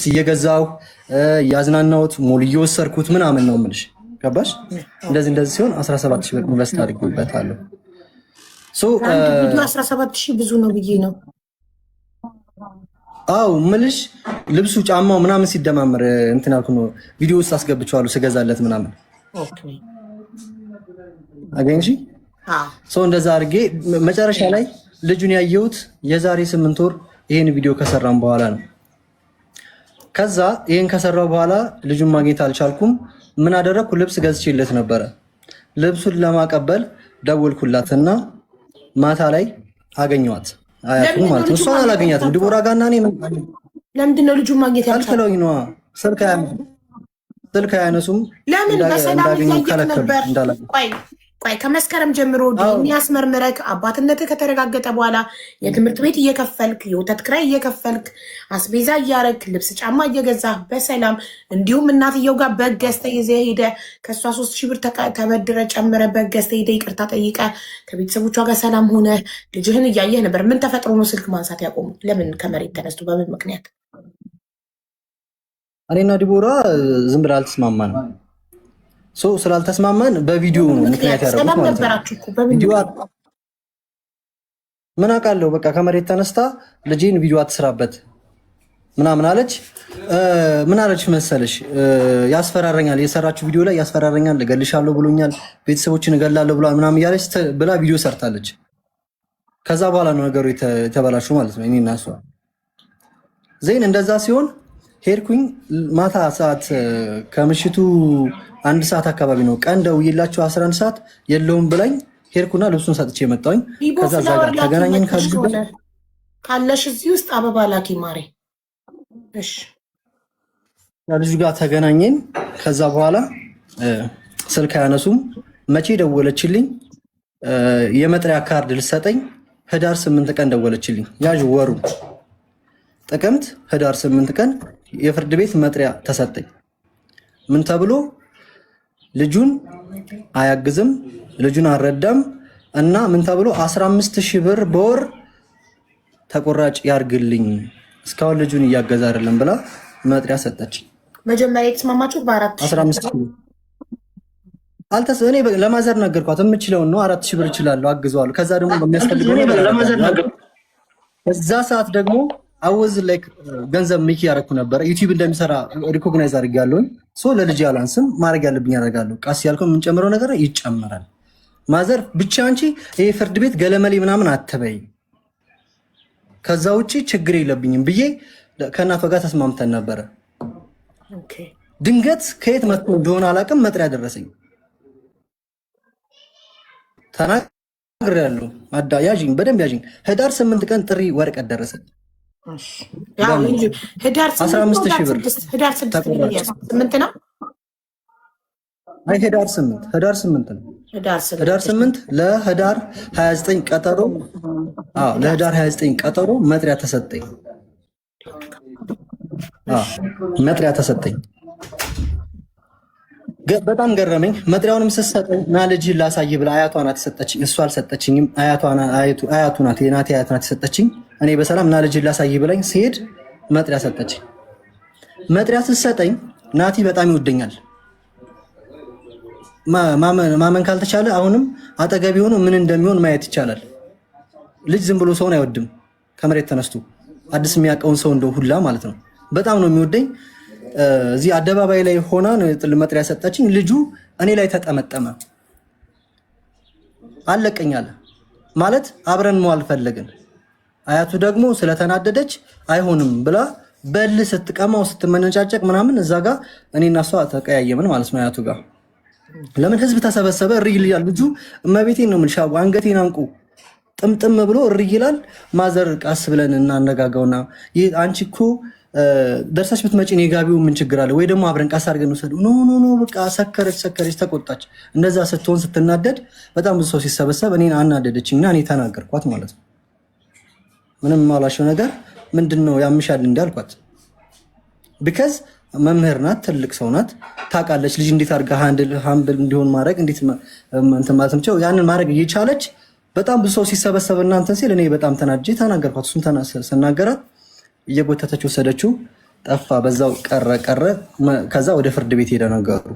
እየገዛው ያዝናናውት ሞል እየወሰድኩት ምናምን ነው የምልሽ። ገባሽ? እንደዚህ ሲሆን 17000 ብር ኢንቨስት አድርጌበታለሁ። ሶ 17000 ብዙ ነው ብዬ ነው። አው ምልሽ ልብሱ ጫማው ምናምን ሲደማመር እንትን አልኩ ነው ቪዲዮ ውስጥ አስገብቼዋለሁ ስገዛለት ምናምን። ኦኬ አገኝሽ? ሶ እንደዛ አድርጌ መጨረሻ ላይ ልጁን ያየሁት የዛሬ 8 ወር ይሄን ቪዲዮ ከሰራም በኋላ ነው። ከዛ ይሄን ከሰራው በኋላ ልጁን ማግኘት አልቻልኩም። ምን አደረኩ? ልብስ ገዝቼለት ነበረ። ልብሱን ለማቀበል ደወልኩላትና ማታ ላይ አገኘኋት። አያቱ ማለት ነው። እሷን አላገኛትም። ዲቦራ ጋርና እኔ ለምንድን ነው ልጁን ማግኘት ያልቻልኩት? ነው ስልክ አያነሱም። ለምን በሰላም ነበር? ቆይ ከመስከረም ጀምሮ የሚያስመርምረክ አባትነትህ ከተረጋገጠ በኋላ የትምህርት ቤት እየከፈልክ የወተት ክራይ እየከፈልክ አስቤዛ እያረክ ልብስ ጫማ እየገዛ በሰላም እንዲሁም እናትየው ጋር በግ ገዝተህ ይዘህ ሄደህ ከእሷ 3000 ብር ተበድረ ጨምረ በግ ገዝተህ ሄደህ ይቅርታ ጠይቀ ከቤተሰቦቿ ጋር ሰላም ሆነ ልጅህን እያየህ ነበር። ምን ተፈጥሮ ነው ስልክ ማንሳት ያቆሙት? ለምን ከመሬት ተነስቶ በምን ምክንያት? እኔና ዲቦራ ዝም ብላ አልተስማማንም። ስላልተስማማን በቪዲዮ ነው ምክንያት ያደረጉት ማለት ነው። ምን አውቃለሁ በቃ ከመሬት ተነስታ ልጄን ቪዲዮ አትስራበት ምናምን አለች። ምን አለች መሰለሽ? ያስፈራረኛል፣ የሰራችው ቪዲዮ ላይ ያስፈራረኛል፣ እገልሻለሁ ብሎኛል፣ ቤተሰቦችን እገላለሁ ብሏል ምናምን እያለች ብላ ቪዲዮ ሰርታለች። ከዛ በኋላ ነው ነገሩ የተበላሹ ማለት ነው። እኔና እሷ ዜን እንደዛ ሲሆን ሄድኩኝ። ማታ ሰዓት ከምሽቱ 1 ሰዓት አካባቢ ነው። ቀን ደውዬላቸው 11 ሰዓት የለውም ብላኝ ሄድኩና ልብሱን ሰጥቼ መጣሁኝ። ከዛ እዛ ጋር ተገናኘን። ካለሽ እዚህ ውስጥ አበባ ላኪ ማሬ። እሺ ልጁ ጋር ተገናኘን። ከዛ በኋላ ስልክ አያነሱም። መቼ ደወለችልኝ? የመጥሪያ ካርድ ልሰጠኝ ህዳር 8 ቀን ደወለችልኝ። ያዥ ወሩ ጥቅምት ህዳር 8 ቀን የፍርድ ቤት መጥሪያ ተሰጠኝ። ምን ተብሎ? ልጁን አያግዝም፣ ልጁን አልረዳም እና ምን ተብሎ 15000 ብር በወር ተቆራጭ ያርግልኝ፣ እስካሁን ልጁን እያገዛ አይደለም ብላ መጥሪያ ሰጠች። መጀመሪያ የተስማማችሁ በ4000 እኔ ለማዘር ነገርኳት። የምችለውን ነው 4000 ብር እችላለሁ፣ አግዘዋለሁ። ከዛ ደግሞ በሚያስፈልገው ለማዘር ነገር እዛ ሰዓት ደግሞ አወዝ ላይክ ገንዘብ ሜክ ያደረኩ ነበር። ዩቲዩብ እንደሚሰራ ሪኮግናይዝ አድርጌያለሁ። ለልጅ ያላንስም ማድረግ ያለብኝ ያደርጋለሁ። ቃስ ያልከው የምንጨምረው ነገር ይጨምራል። ማዘር ብቻ አንቺ ይሄ ፍርድ ቤት ገለመሌ ምናምን አትበይ፣ ከዛ ውጪ ችግር የለብኝም ብዬ ከእናቷ ጋር ተስማምተን ነበረ። ድንገት ከየት መጥቶ እንደሆነ አላውቅም መጥሪያ ደረሰኝ። ተናግሬያለሁ። ያዥኝ፣ በደንብ ያዥኝ። ህዳር 8 ቀን ጥሪ ወረቀት ደረሰኝ። ህዳር 15000 ብር ህዳር 8 ነው። አይ ህዳር 8 ነው። ህዳር 8 ለህዳር 29 ቀጠሮ። ለህዳር 29 ቀጠሮ መጥሪያ ተሰጠኝ። መጥሪያ ተሰጠኝ። በጣም ገረመኝ። መጥሪያውንም ስትሰጠኝ ና ልጅህን ላሳይ ብላ አያቷ ናት የሰጠችኝ። እሷ አልሰጠችኝም። አያቱ ናት የናቴ አያት ናት የሰጠችኝ። እኔ በሰላም ና ልጅህን ላሳይ ብላኝ ሲሄድ መጥሪያ ሰጠችኝ። መጥሪያ ስትሰጠኝ ናቲ በጣም ይወደኛል። ማመን ካልተቻለ አሁንም አጠገቢ ሆኖ ምን እንደሚሆን ማየት ይቻላል። ልጅ ዝም ብሎ ሰውን አይወድም። ከመሬት ተነስቶ አዲስ የሚያውቀውን ሰው እንደው ሁላ ማለት ነው። በጣም ነው የሚወደኝ። እዚህ አደባባይ ላይ ሆና ነው መጥሪያ ሰጠችኝ። ልጁ እኔ ላይ ተጠመጠመ። አለቀኛለ ማለት አብረን መዋል ፈለግን። አያቱ ደግሞ ስለተናደደች አይሆንም ብላ በል ስትቀማው ስትመነጫጨቅ ምናምን እዛ ጋር እኔና እሷ ተቀያየምን ማለት ነው። አያቱ ጋር ለምን ህዝብ ተሰበሰበ። እሪ ይላል ልጁ። እመቤቴን ነው የምልሽ፣ አንገቴን አንቁ ጥምጥም ብሎ እሪ ይላል። ማዘር ቃስ ብለን እናነጋጋውና አንቺ እኮ ደርሰሽ ብትመጪ እኔ ጋቢው ምን ችግር አለ ወይ ደግሞ አብረን ቃስ አድርገን ወሰደው። ኖ በቃ ሰከረች፣ ተቆጣች። እንደዛ ስትሆን ስትናደድ በጣም ብዙ ሰው ሲሰበሰብ እኔን አናደደችኝና እኔ ተናገርኳት ማለት ነው። ምንም ማላሽው ነገር ምንድነው ያምሻል እንዳልኳት። ቢካዝ መምህር ናት፣ ትልቅ ሰው ናት፣ ታውቃለች ልጅ እንዴት አድርጋ ሃምብል እንዲሆን ማድረግ እንዴት እንትን ማለት ነው። ያንን ማድረግ እየቻለች በጣም ብዙ ሰው ሲሰበሰብ እናንተ ሲል እኔ በጣም ተናድጄ ተናገርኳት። እሱን ስናገራት እየጎተተች ወሰደችው። ጠፋ፣ በዛው ቀረ። ከዛ ወደ ፍርድ ቤት ሄደ ነገሩ።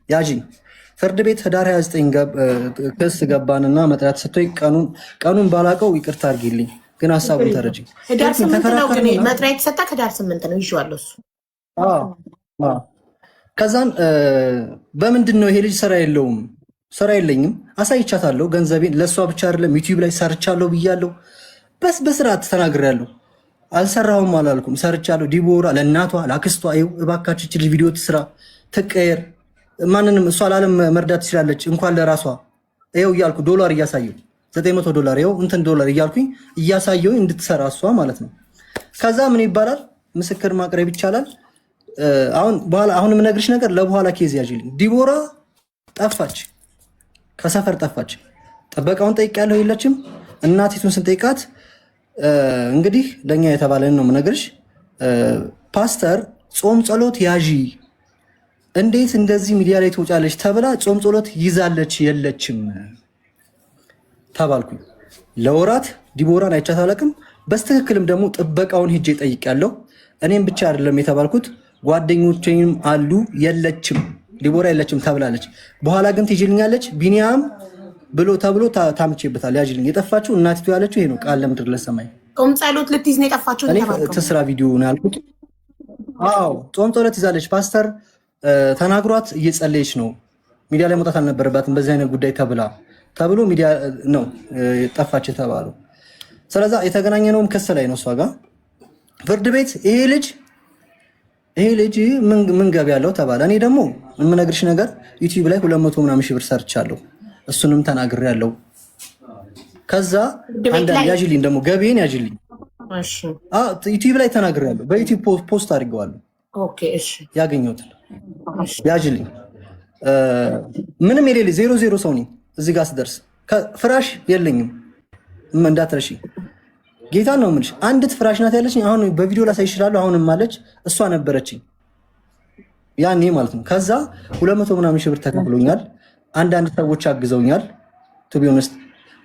ያዥኝ ፍርድ ቤት ህዳር 29 ክስ ገባንና መጥራት ሰጥቶኝ ቀኑን ባላቀው ይቅርታ አድርጊልኝ፣ ግን ሀሳቡን ተረጂ። ህዳር 8 ነው ግን መጥሪያ የተሰጣ ህዳር 8 ነው ይዤዋለሁ እሱ። ከዛን በምንድን ነው ይሄ ልጅ ስራ የለውም? ስራ የለኝም አሳይቻታለሁ። ገንዘቤን ለእሷ ብቻ አይደለም ዩቲዩብ ላይ ሰርቻለሁ ብያለሁ። በስርዓት ተናግሬያለሁ። አልሰራሁም አላልኩም፣ ሰርቻለሁ። ዲቦራ ለእናቷ ለአክስቷ ይኸው እባካችሁ ልጅ ቪዲዮ ትስራ ትቀየር፣ ማንንም እሷ ለዓለም መርዳት ትችላለች እንኳን ለራሷ ይኸው እያልኩ ዶላር እያሳየሁ $900 ይኸው እንትን ዶላር እያልኩኝ እያሳየሁኝ እንድትሰራ እሷ ማለት ነው። ከዛ ምን ይባላል ምስክር ማቅረብ ይቻላል። አሁን የምነግርሽ ነገር ለበኋላ ኬዝ ያዥልኝ። ዲቦራ ጠፋች፣ ከሰፈር ጠፋች። ጥበቃውን ጠይቄያለሁ፣ የለችም። እናቲቱን ስንጠይቃት እንግዲህ ለእኛ የተባለን ነው የምነግርሽ። ፓስተር ጾም ጸሎት ያዢ፣ እንዴት እንደዚህ ሚዲያ ላይ ትወጫለች ተብላ ጾም ጸሎት ይዛለች፣ የለችም ተባልኩኝ። ለወራት ዲቦራን አይቻት አላውቅም። በስትክክልም ደግሞ ጥበቃውን ሄጄ ጠይቄያለሁ። እኔም ብቻ አይደለም የተባልኩት ጓደኞቼም አሉ። የለችም ዲቦራ የለችም ተብላለች። በኋላ ግን ትይዥልኛለች ቢኒያም ብሎ ተብሎ ታምቼበታል። ያዥልኝ የጠፋችው እናቲቱ ያለችው ይሄ ነው። ቃል ለምድር ለሰማይ ጾም ጸሎት ልትይዝ ነው የጠፋችው። እኔ ትስራ ቪዲዮ ነው ያልኩት። አዎ ጾም ጸሎት ይዛለች። ፓስተር ተናግሯት እየጸለየች ነው። ሚዲያ ላይ መውጣት አልነበረባትም በዚህ አይነት ጉዳይ ተብሎ ሚዲያ ነው ጠፋች የተባለው። ስለዛ የተገናኘነውም ክስ ላይ ነው እሷ ጋር ፍርድ ቤት። ይሄ ልጅ ምን ገቢ ያለው ተባለ። እኔ ደግሞ የምነግርሽ ነገር ዩቲዩብ ላይ 200 ምናምን ሺህ ብር ሰርቻለሁ። እሱንም ተናግሬያለሁ። ከዛ አንዳንድ ያዥልኝ ደግሞ ገቢን ያዥልኝ ዩቲዩብ ላይ ተናግሬያለሁ። በዩቲዩብ ፖስት አድርገዋለሁ። ያገኘሁትን ያዥልኝ። ምንም የሌለ 0 ሰው ነኝ። እዚህ ጋር ስደርስ ፍራሽ የለኝም እንዳትረሺ። ጌታ ነው የምልሽ። አንዲት ፍራሽ ናት ያለችኝ። አሁን በቪዲዮ ላሳይ እችላለሁ። አሁንም አለች፣ እሷ ነበረችኝ ያኔ ማለት ነው። ከዛ 200 ምናምን ሺህ ብር ተከፍሎኛል። አንዳንድ ሰዎች አግዘውኛል ቱ ቢ ኦነስት።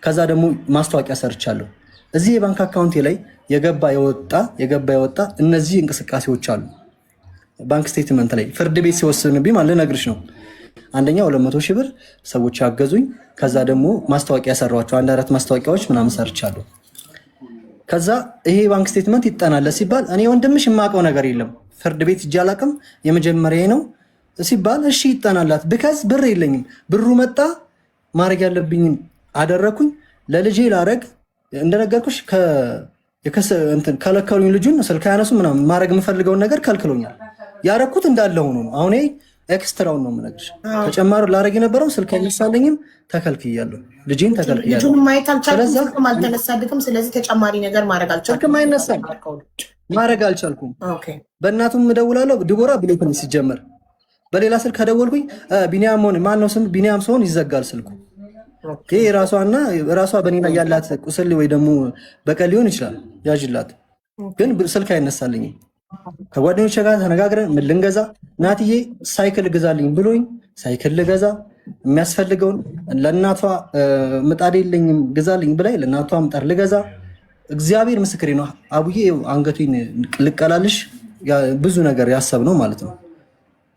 ከዛ ደግሞ ማስታወቂያ ሰርቻለሁ። እዚህ የባንክ አካውንቴ ላይ የገባ የወጣ እነዚህ እንቅስቃሴዎች አሉ። ባንክ ስቴትመንት ላይ ፍርድ ቤት ሲወስንብኝ ማለት ልነግርሽ ነው። አንደኛ 200 ሺህ ብር ሰዎች አገዙኝ። ከዛ ደግሞ ማስታወቂያ ሰራኋቸው። 1-4 ማስታወቂያዎች ምናምን ሰርቻለሁ። ከዛ ይሄ ባንክ ስቴትመንት ይጠናል ሲባል እኔ ወንድምሽ የማውቀው ነገር የለም ፍርድ ቤት እጅ አላውቅም የመጀመሪያ ነው ሲባል እሺ ይጠናላት። ብከዝ ብር የለኝም። ብሩ መጣ፣ ማድረግ ያለብኝን አደረኩኝ። ለልጄ ላረግ እንደነገርኩሽ ከለከሉኝ። ልጁን ስልክ አያነሱ ምናምን ማድረግ የምፈልገውን ነገር ከልክሎኛል። ያረኩት እንዳለ ሆኖ ነው። አሁን ኤክስትራውን ነው የምነግርሽ። ተጨማሪ ላረግ የነበረው ስልክ አይነሳልኝም፣ ተከልክያለሁ። ልጄን ተከልክያለሁ። ልጁን ማየት አልቻልኩም፣ አልተነሳልክም። ስለዚህ ተጨማሪ ነገር ማድረግ አልቻልኩም። ስልክም አይነሳም፣ ማድረግ አልቻልኩም። በእናቱም እደውላለሁ። ዲቦራ ብሌት ነው ሲጀመር። በሌላ ስልክ ከደወልኩኝ ቢኒያም ሆነ ማነው ስም ቢኒያም ሲሆን ይዘጋል ስልኩ። ይሄ ራሷ በኔ ላይ ያላት ቁስል ወይ ደግሞ በቀል ሊሆን ይችላል። ያዥላት ግን ስልክ አይነሳልኝም። ከጓደኞቼ ጋር ተነጋግረን ምን ልንገዛ ናትዬ ሳይክል ግዛልኝ ብሎኝ ሳይክል ልገዛ የሚያስፈልገውን ለእናቷ ምጣድ የለኝም ግዛልኝ ብላይ ለእናቷ ምጣድ ልገዛ እግዚአብሔር ምስክሬ ነው። አቡዬ አንገቴን ልቀላልሽ ብዙ ነገር ያሰብ ነው ማለት ነው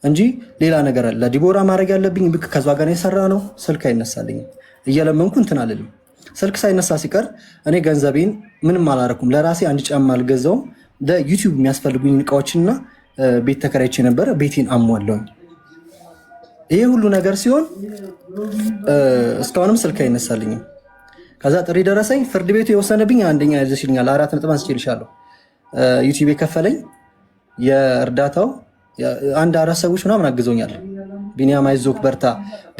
እንጂ ሌላ ነገር አለ። ለዲቦራ ማድረግ ያለብኝ ብክ ከዛ ጋር የሰራ ነው። ስልክ አይነሳልኝም። እየለመንኩ እንትን አልልም። ስልክ ሳይነሳ ሲቀር እኔ ገንዘቤን ምንም አላረኩም። ለራሴ አንድ ጫማ አልገዛውም። ለዩቲዩብ የሚያስፈልጉኝ እቃዎችና ቤት ተከራይቼ ነበረ። ቤቴን አሟለውኝ። ይሄ ሁሉ ነገር ሲሆን እስካሁንም ስልክ አይነሳልኝም። ከዛ ጥሪ ደረሰኝ። ፍርድ ቤቱ የወሰነብኝ አንደኛ ያዘሽልኛል 4 ነጥብ አንስቼልሻለሁ። ዩቲዩብ የከፈለኝ የእርዳታው 1-4 ሰዎች ምናምን አግዞኛል። ቢኒያም አይዞክ በርታ።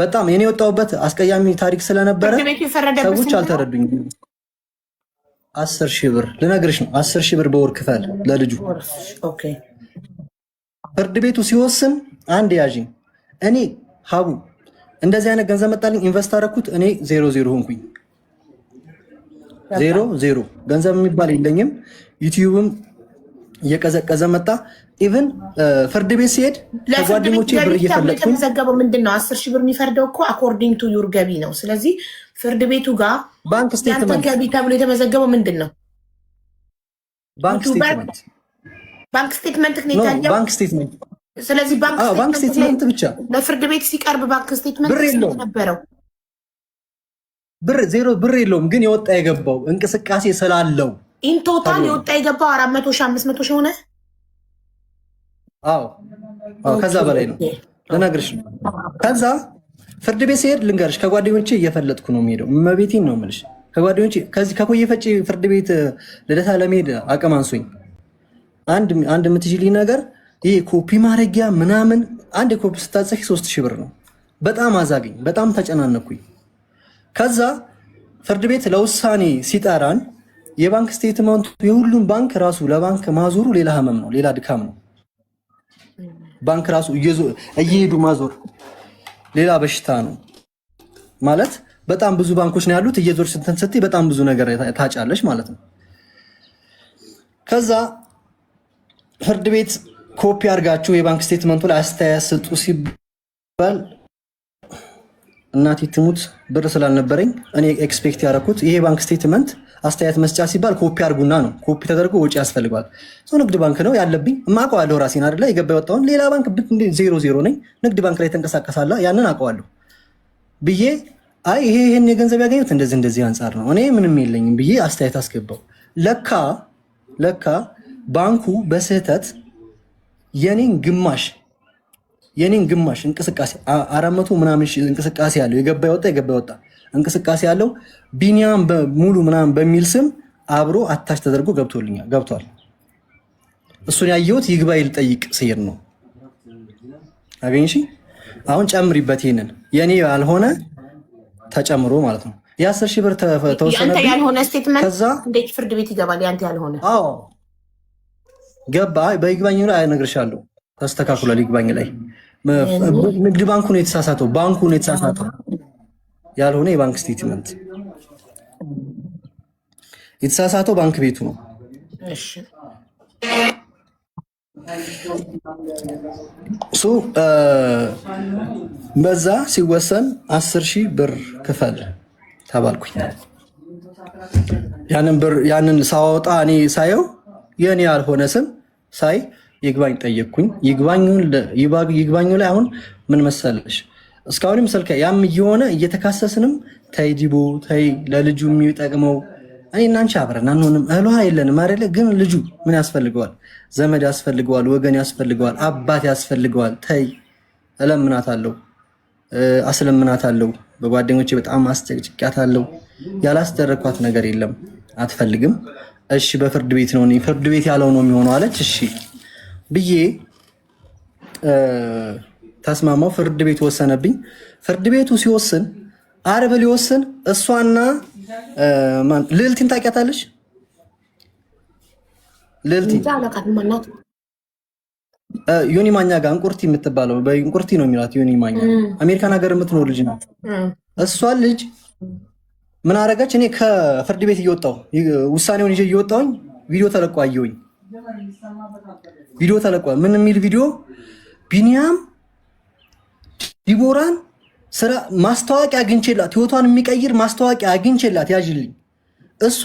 በጣም የኔ የወጣሁበት አስቀያሚ ታሪክ ስለነበረ ሰዎች አልተረዱኝም። 10 ሺህ ብር ልነግርሽ ነው። 10 ሺህ ብር በወር ክፈል ለልጁ። ፍርድ ቤቱ ሲወስን አንድ ያዥኝ። እኔ ሀቡ እንደዚህ አይነት ገንዘብ መጣልኝ፣ ኢንቨስት አደረኩት። እኔ 0 ሆንኩኝ። 0 ገንዘብ የሚባል የለኝም። ዩቲዩብም እየቀዘቀዘ መጣ። ኢቭን ፍርድ ቤት ሲሄድ ከጓደኞቼ ብር እየፈለግኩኝ የተመዘገበው ምንድን ነው? 10 ሺህ ብር የሚፈርደው እኮ አኮርዲንግ ቱ ዩር ገቢ ነው። ስለዚህ ፍርድ ቤቱ ጋር ባንክ ስቴትመንት ገቢ ተብሎ የተመዘገበው ምንድን ነው? ባንክ ስቴትመንት ባንክ ስቴትመንት ነው የታየው። ባንክ ስቴትመንት። ስለዚህ ባንክ ስቴትመንት ብቻ ለፍርድ ቤት ሲቀርብ ባንክ ስቴትመንት ነበረው። ዜሮ ብር የለውም፣ ግን የወጣ የገባው እንቅስቃሴ ስላለው ኢን ቶታል የወጣ የገባው 400 ሺህ 500 ሺህ ሆነ። አዎ ከዛ በላይ ነው ልነግርሽ። ከዛ ፍርድ ቤት ሲሄድ ልንገርሽ፣ ከጓደኞቼ እየፈለጥኩ ነው የሚሄደው። እመቤቴን ነው የምልሽ። ከጓደኞቼ ከዚህ ከኮየ ፈጬ ፍርድ ቤት ልደታ ለመሄድ አቅም አንሶኝ አንድ የምትችልኝ ነገር ይሄ ኮፒ ማድረጊያ ምናምን አንድ ኮፒ ስታጽፊ 3000 ብር ነው። በጣም አዛግኝ፣ በጣም ተጨናነኩኝ። ከዛ ፍርድ ቤት ለውሳኔ ሲጠራን የባንክ ስቴትመንቱ የሁሉም ባንክ ራሱ ለባንክ ማዞሩ ሌላ ህመም ነው፣ ሌላ ድካም ነው። ባንክ ራሱ እየሄዱ ማዞር ሌላ በሽታ ነው ማለት። በጣም ብዙ ባንኮች ነው ያሉት። እየዞር ስንትን ስትይ በጣም ብዙ ነገር ታጫለሽ ማለት ነው። ከዛ ፍርድ ቤት ኮፒ አድርጋችሁ የባንክ ስቴትመንቱ ላይ አስተያየት ስጡ ሲባል እናቴ ትሙት ብር ስላልነበረኝ እኔ ኤክስፔክት ያደረኩት ይሄ ባንክ ስቴትመንት አስተያየት መስጫ ሲባል ኮፒ አድርጉና ነው። ኮፒ ተደርጎ ወጪ ያስፈልገዋል። ንግድ ባንክ ነው ያለብኝ እማውቀዋለሁ ራሴን አይደለ የገባ የወጣውን። ሌላ ባንክ 0 ነኝ፣ ንግድ ባንክ ላይ ተንቀሳቀሳለሁ፣ ያንን አውቀዋለሁ ብዬ አይ ይሄን የገንዘብ ያገኙት እንደዚህ አንጻር ነው እኔ ምንም የለኝም ብዬ አስተያየት አስገባው። ለካ ባንኩ በስህተት የኔን ግማሽ እንቅስቃሴ 400 ምናምን እንቅስቃሴ ያለው የገባ ይወጣ እንቅስቃሴ ያለው ቢኒያም ሙሉ ምናምን በሚል ስም አብሮ አታች ተደርጎ ገብቷል። እሱን ያየሁት ይግባኝ ልጠይቅ ስሄድ ነው። አገኝሽ? አሁን ጨምሪበት፣ ይሄንን የኔ ያልሆነ ተጨምሮ ማለት ነው። የ10 ሺህ ብር ተወሰነብኝ። ያንተ ያልሆነ ስቴትመንት እንዴት ፍርድ ቤት ይገባል? ያንተ ያልሆነ አዎ ገባ። በይግባኝ ላይ እነግርሻለሁ፣ ተስተካክሏል። ይግባኝ ላይ ንግድ ባንኩ ነው የተሳሳተው፣ ባንኩ ነው የተሳሳተው። ያልሆነ የባንክ ስቴትመንት የተሳሳተው ባንክ ቤቱ ነው። እሺ በዛ ሲወሰን 10 ሺህ ብር ክፈል ተባልኩኝ። ያንን ሳወጣ እኔ ሳየው የኔ ያልሆነ ስም ሳይ ይግባኝ ጠየቅኩኝ። ይግባኙ ላይ አሁን ምን መሰለሽ እስካሁንም ስልከ ያም እየሆነ እየተካሰስንም ተይ ዲቦ ተይ፣ ለልጁ የሚጠቅመው እኔ እናንቺ አብረን አንሆንም፣ እህሏ የለንም አይደለ? ግን ልጁ ምን ያስፈልገዋል? ዘመድ ያስፈልገዋል፣ ወገን ያስፈልገዋል፣ አባት ያስፈልገዋል። ተይ እለምናታለሁ፣ አስለምናታለሁ። በጓደኞቼ በጣም አስጨቅጭቂያታለሁ። ያላስደረኳት ነገር የለም። አትፈልግም። እሺ በፍርድ ቤት ነው፣ ፍርድ ቤት ያለው ነው የሚሆነው አለች። እሺ ብዬ ተስማማው። ፍርድ ቤት ወሰነብኝ። ፍርድ ቤቱ ሲወስን አርብ ሊወስን እሷና ልዕልቲን ታውቂያታለሽ? ልዕልቲ ዮኒ ማኛ ጋር እንቁርቲ የምትባለው በእንቁርቲ ነው የሚላት ዮኒ ማኛ አሜሪካን ሀገር የምትኖር ልጅ ናት። እሷ ልጅ ምን አረጋች? እኔ ከፍርድ ቤት እየወጣሁ ውሳኔውን ይዤ እየወጣሁኝ ቪዲዮ ተለቆ አየሁኝ። ቪዲዮ ተለቋ። ምን የሚል ቪዲዮ? ቢኒያም ዲቦራን ስራ ማስታወቂያ አግኝቼላት፣ ህይወቷን የሚቀይር ማስታወቂያ አግኝቼላት ያዥልኝ። እሱ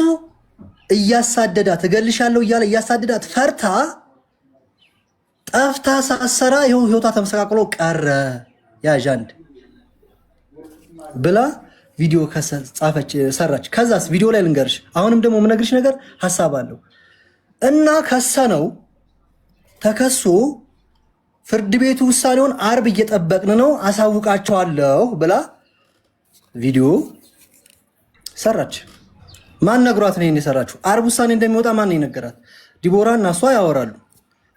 እያሳደዳት እገልሻለሁ እያለ እያሳደዳት ፈርታ ጠፍታ ሳሰራ ይኸው ህይወቷ ተመሰቃቅሎ ቀረ። ያዥ አንድ ብላ ቪዲዮ ጻፈች፣ ሰራች። ከዛስ ቪዲዮ ላይ ልንገርሽ፣ አሁንም ደግሞ የምነግርሽ ነገር ሀሳብ አለው እና ከሰነው ተከሶ ፍርድ ቤቱ ውሳኔውን አርብ እየጠበቅን ነው አሳውቃቸዋለሁ ብላ ቪዲዮ ሰራች። ማን ነግሯት ነው የሰራችው? አርብ ውሳኔ እንደሚወጣ ማን ነገራት? ዲቦራ እና እሷ ያወራሉ።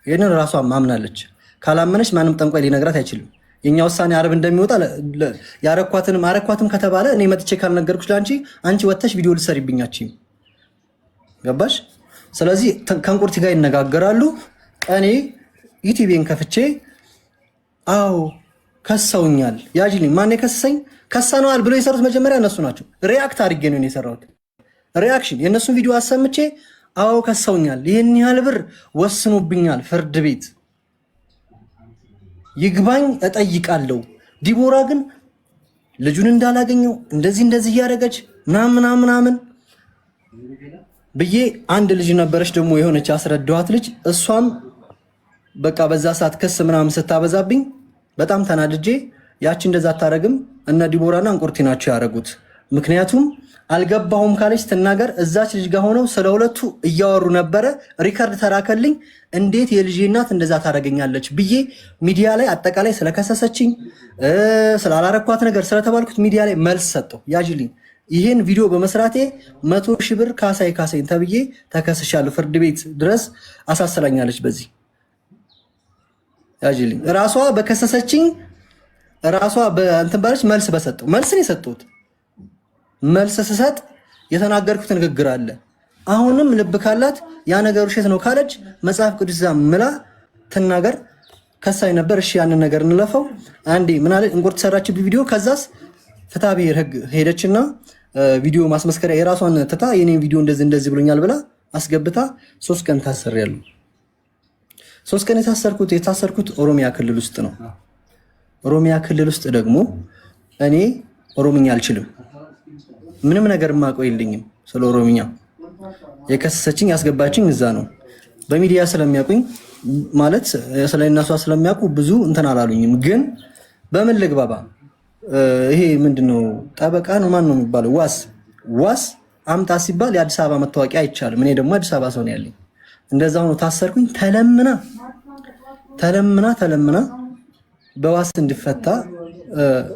ይህንን ራሷ ማምናለች። ካላመነች ማንም ጠንቋይ ሊነግራት አይችልም። የኛ ውሳኔ አርብ እንደሚወጣ አረኳትም ከተባለ እኔ መጥቼ ካልነገርኩሽ ለአንቺ አንቺ ወጥተሽ ቪዲዮ ልትሰሪብኛችም። ገባሽ? ስለዚህ ከእንቁርቲ ጋር ይነጋገራሉ። ቀኔ ዩቲቪን ከፍቼ አዎ ከሰውኛል ያጅልኝ። ማን የከሰሰኝ? ከሰነዋል ብሎ የሰሩት መጀመሪያ እነሱ ናቸው። ሪያክት አድርጌ ነው የሰራሁት። ሪያክሽን የእነሱን ቪዲዮ አሰምቼ አዎ ከሰውኛል፣ ይህን ያህል ብር ወስኖብኛል ፍርድ ቤት፣ ይግባኝ እጠይቃለሁ። ዲቦራ ግን ልጁን እንዳላገኘው እንደዚህ እያደረገች ምናምን ብዬ አንድ ልጅ ነበረች ደግሞ የሆነች ያስረዳኋት ልጅ፣ እሷም በቃ በዛ ሰዓት ክስ ምናምን ስታበዛብኝ በጣም ተናድጄ ያቺ እንደዛ አታረግም እነ ዲቦራና እንቁርቲ ናቸው ያደረጉት። ምክንያቱም አልገባሁም ካለች ትናገር። እዛች ልጅ ጋር ሆነው ስለ ሁለቱ እያወሩ ነበረ። ሪከርድ ተራከልኝ። እንዴት የልጄ እናት እንደዛ ታደርገኛለች ብዬ ሚዲያ ላይ አጠቃላይ ስለከሰሰችኝ ስላላረኳት ነገር ስለተባልኩት ሚዲያ ላይ መልስ ሰጠው። ያጅልኝ ይህን ቪዲዮ በመስራቴ 100,000 ብር ካሳኝ ተብዬ ተከስሻለሁ። ፍርድ ቤት ድረስ አሳስላኛለች። በዚህ ያጅልኝ ራሷ በከሰሰችኝ ራሷ በእንትን ባለች መልስ በሰጠው መልስን የሰጠሁት መልስ ስሰጥ የተናገርኩት ንግግር አለ። አሁንም ልብ ካላት ያ ነገር ውሸት ነው ካለች መጽሐፍ ቅዱስ ምላ ትናገር። ከሳይ ነበር። እሺ ያንን ነገር እንለፈው። አንዴ ምን አለ እንቁርት ሰራችብኝ ቪዲዮ። ከዛስ ፍትሐብሔር ህግ ሄደችና ቪዲዮ ማስመስከሪያ የራሷን ትታ የኔ ቪዲዮ እንደዚህ ብሎኛል ብላ አስገብታ 3 ቀን ታሰርያለሁ። 3 ቀን የታሰርኩት ኦሮሚያ ክልል ውስጥ ነው። ኦሮሚያ ክልል ውስጥ ደግሞ እኔ ኦሮምኛ አልችልም። ምንም ነገር ማውቀው የለኝም ስለ ኦሮምኛ። የከሰሰችኝ ያስገባችኝ እዛ ነው። በሚዲያ ስለሚያውቁኝ ማለት ስለ እነሷ ስለሚያውቁ ብዙ እንትን አላሉኝም። ግን በምን ልግባባ? ይሄ ምንድነው ጠበቃ ነው ማን ነው የሚባለው? ዋስ አምጣ ሲባል የአዲስ አበባ መታወቂያ አይቻልም። እኔ ደግሞ አዲስ አበባ ሰው ነው ያለኝ። እንደዛ ሆኖ ታሰርኩኝ። ተለምና በዋስ እንድፈታ